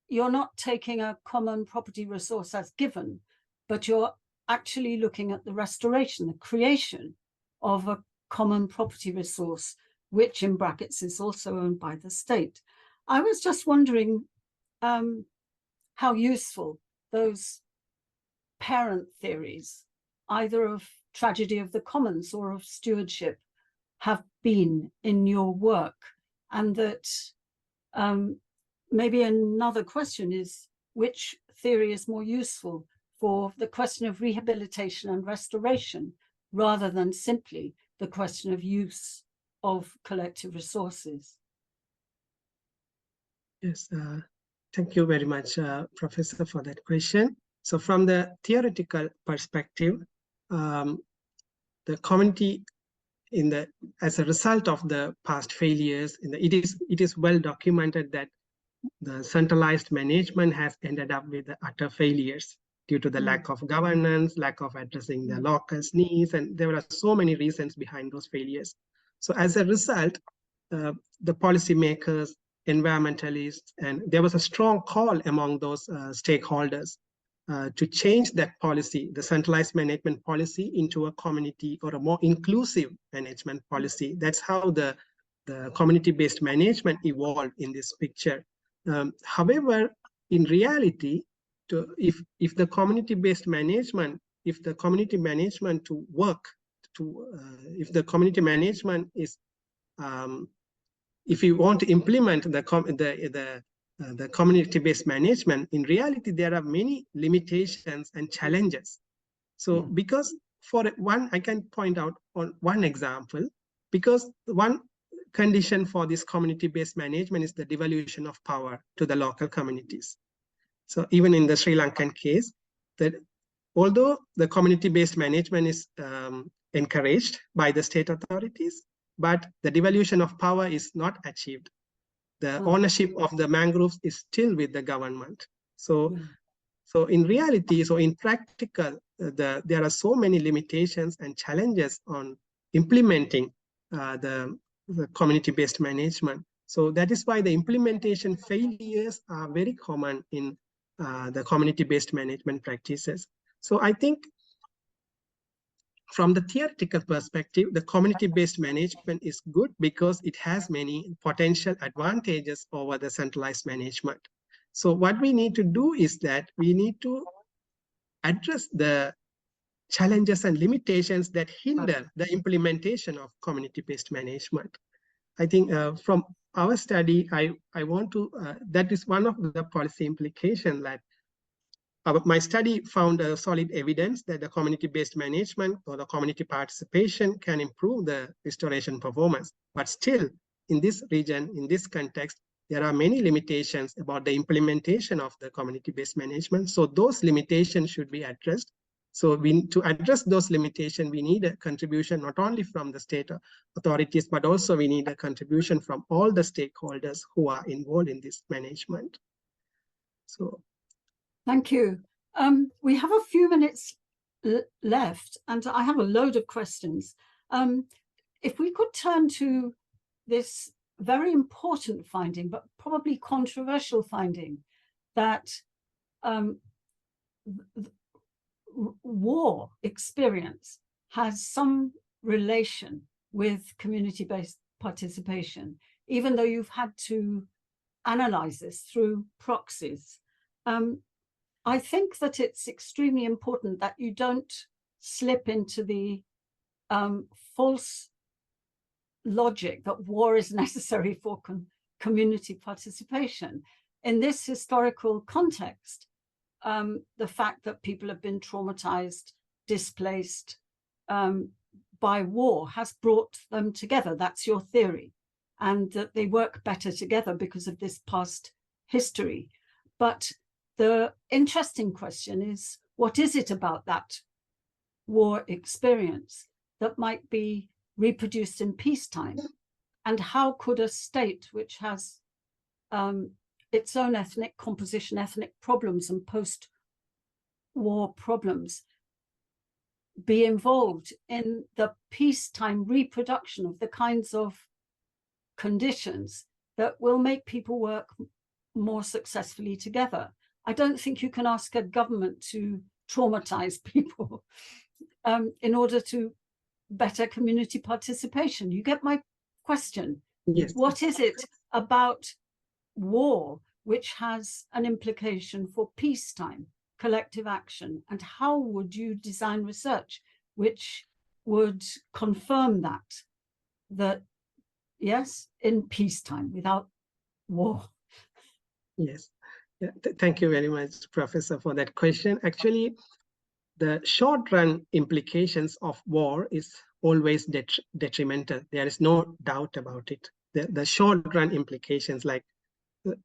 you're not taking a common property resource as given, but you're actually looking at the restoration, the creation of a common property resource, which in brackets is also owned by the state. I was just wondering how useful those parent theories, either of tragedy of the commons or of stewardship, have been in your work, and that maybe another question is, which theory is more useful for the question of rehabilitation and restoration, rather than simply the question of use of collective resources? Yes, thank you very much, Professor, for that question. So from the theoretical perspective, the community as a result of the past failures, it is well documented that the centralized management has ended up with the utter failures due to the lack of governance, lack of addressing the locals' needs, and there are so many reasons behind those failures. So as a result, the policymakers, environmentalists, and there was a strong call among those stakeholders to change that policy, the centralized management policy, into a community or a more inclusive management policy. That's how the community-based management evolved in this picture. However, in reality, if the community-based management, if the community management to work, if the community management is, if you want to implement the community-based management, in reality, there are many limitations and challenges. So because for one, I can point out on one example, because one condition for this community-based management is the devolution of power to the local communities. So even in the Sri Lankan case, that although the community-based management is encouraged by the state authorities, but the devolution of power is not achieved. The ownership of the mangroves is still with the government. So, so in reality, so in practical, there are so many limitations and challenges on implementing the community-based management. So that is why the implementation failures are very common in the community-based management practices. So I think from the theoretical perspective, the community-based management is good because it has many potential advantages over the centralized management. So what we need to do is that we need to address the challenges and limitations that hinder the implementation of community-based management. I think from our study, I want to, that is one of the policy implications that my study found solid evidence that the community-based management or the community participation can improve the restoration performance. But still, in this region, in this context, there are many limitations about the implementation of the community-based management. So those limitations should be addressed. So to address those limitations, we need a contribution not only from the state authorities, but also we need a contribution from all the stakeholders who are involved in this management. So. Thank you. We have a few minutes left, and I have a load of questions. If we could turn to this very important finding, but probably controversial finding, that war experience has some relation with community-based participation, even though you've had to analyze this through proxies. I think that it's extremely important that you don't slip into the false logic that war is necessary for community participation. In this historical context, the fact that people have been traumatized, displaced by war has brought them together. That's your theory, and that they work better together because of this past history. But the interesting question is, what is it about that war experience that might be reproduced in peacetime? And how could a state which has its own ethnic composition, ethnic problems, and post-war problems be involved in the peacetime reproduction of the kinds of conditions that will make people work more successfully together? I don't think you can ask a government to traumatize people in order to better community participation. You get my question? Yes. What is it about war which has an implication for peacetime, collective action? And how would you design research which would confirm that yes, in peacetime, without war? Yes. Yeah, thank you very much, Professor, for that question. Actually, the short-run implications of war is always detrimental. There is no doubt about it. The short-run implications, like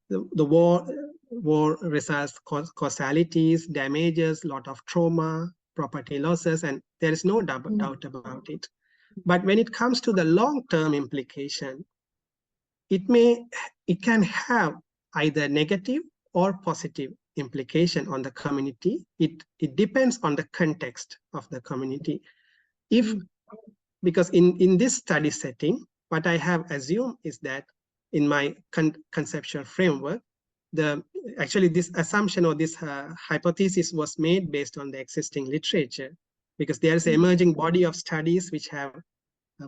the war results causalities, damages, lot of trauma, property losses, and there is no doubt about it. But when it comes to the long-term implication, it can have either negative or positive implication on the community. It depends on the context of the community. Because in this study setting, what I have assumed is that in my conceptual framework, actually this assumption or this hypothesis was made based on the existing literature, because there is an emerging body of studies which have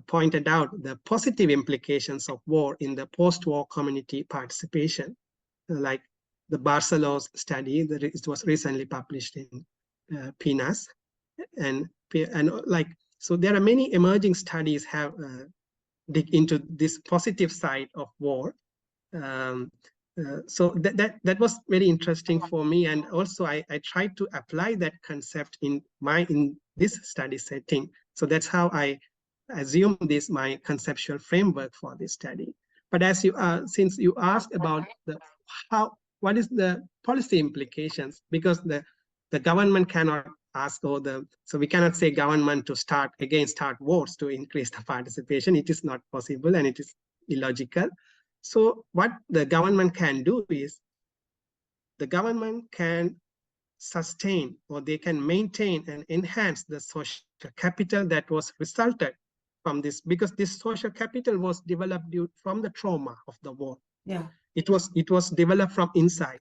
pointed out the positive implications of war in the post-war community participation, like the Barcelos study that it was recently published in PNAS, and like, so there are many emerging studies have dig into this positive side of war. So that was very interesting for me, and also I tried to apply that concept in this study setting. So that's how I assume this my conceptual framework for this study. But as you since you asked about what is the policy implications, because the government cannot ask, so we cannot say government to start wars to increase the participation. It is not possible and it is illogical. So what the government can do is, the government can sustain, or they can maintain and enhance the social capital that was resulted from this, because this social capital was developed from the trauma of the war. Yeah, it was developed from inside.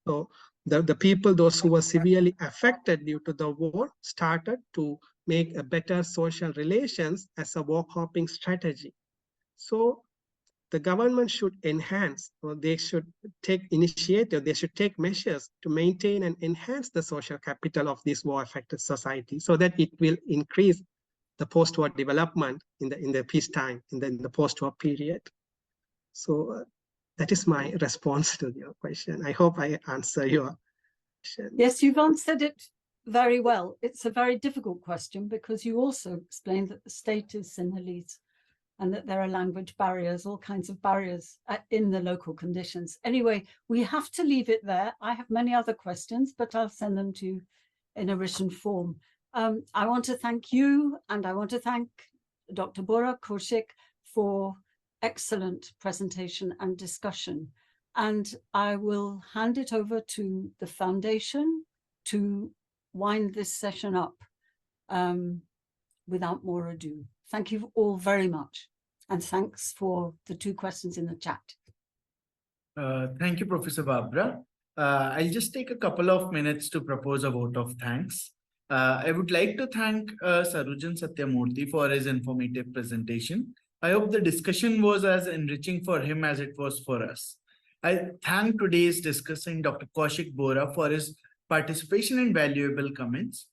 So the people, those who were severely affected due to the war, started to make a better social relations as a war coping strategy. So the government should enhance, or they should take initiative, they should take measures to maintain and enhance the social capital of this war-affected society, so that it will increase the post-war development in the peacetime, in the post-war period. So that is my response to your question. I hope I answer your question. Yes, you've answered it very well. It's a very difficult question, because you also explained that the state is Sinhalese and that there are language barriers, all kinds of barriers in the local conditions. Anyway, we have to leave it there. I have many other questions, but I'll send them to you in a written form. I want to thank you, and I want to thank Dr. Bora, Kaushik, for excellent presentation and discussion. And I will hand it over to the foundation to wind this session up without more ado. Thank you all very much. And thanks for the 2 questions in the chat. Thank you, Professor Barbara. I'll just take a couple of minutes to propose a vote of thanks. I would like to thank Sarujan Sathiyamoorthy for his informative presentation. I hope the discussion was as enriching for him as it was for us. I thank today's discussant, Dr. Kaushik Bora, for his participation and valuable comments.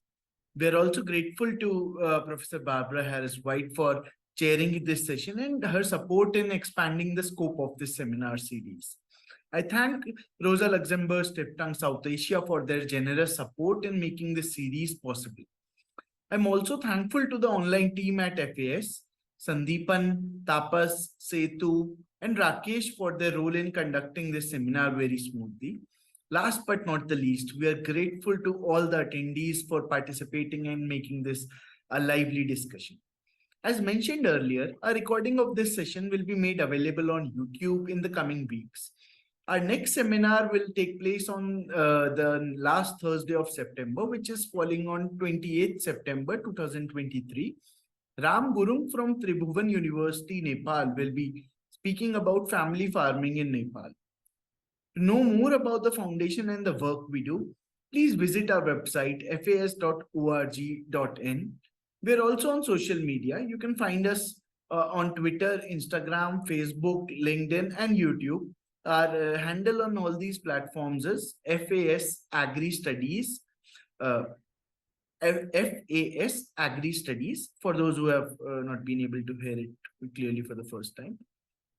We are also grateful to Professor Barbara Harris-White for chairing this session and her support in expanding the scope of this seminar series. I thank Rosa Luxembourg Stiftung South Asia for their generous support in making this series possible. I'm also thankful to the online team at FAS, Sandeepan, Tapas, Setu, and Rakesh for their role in conducting this seminar very smoothly. Last but not the least, we are grateful to all the attendees for participating and making this a lively discussion. As mentioned earlier, a recording of this session will be made available on YouTube in the coming weeks. Our next seminar will take place on the last Thursday of September, which is falling on 28th September 2023. Ram Gurung from Tribhuvan University, Nepal will be speaking about family farming in Nepal. To know more about the foundation and the work we do, please visit our website fas.org.in. We're also on social media. You can find us on Twitter, Instagram, Facebook, LinkedIn, and YouTube. Our handle on all these platforms is FAS Agri Studies. FAS Agri Studies, for those who have not been able to hear it clearly for the first time.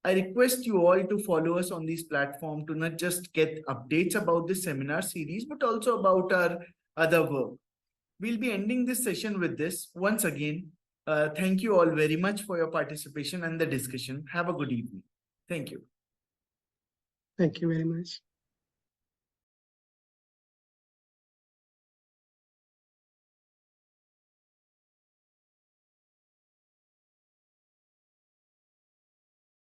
I request you all to follow us on this platform to not just get updates about this seminar series, but also about our other work. We'll be ending this session with this. Once again, thank you all very much for your participation and the discussion. Have a good evening. Thank you. Thank you very much.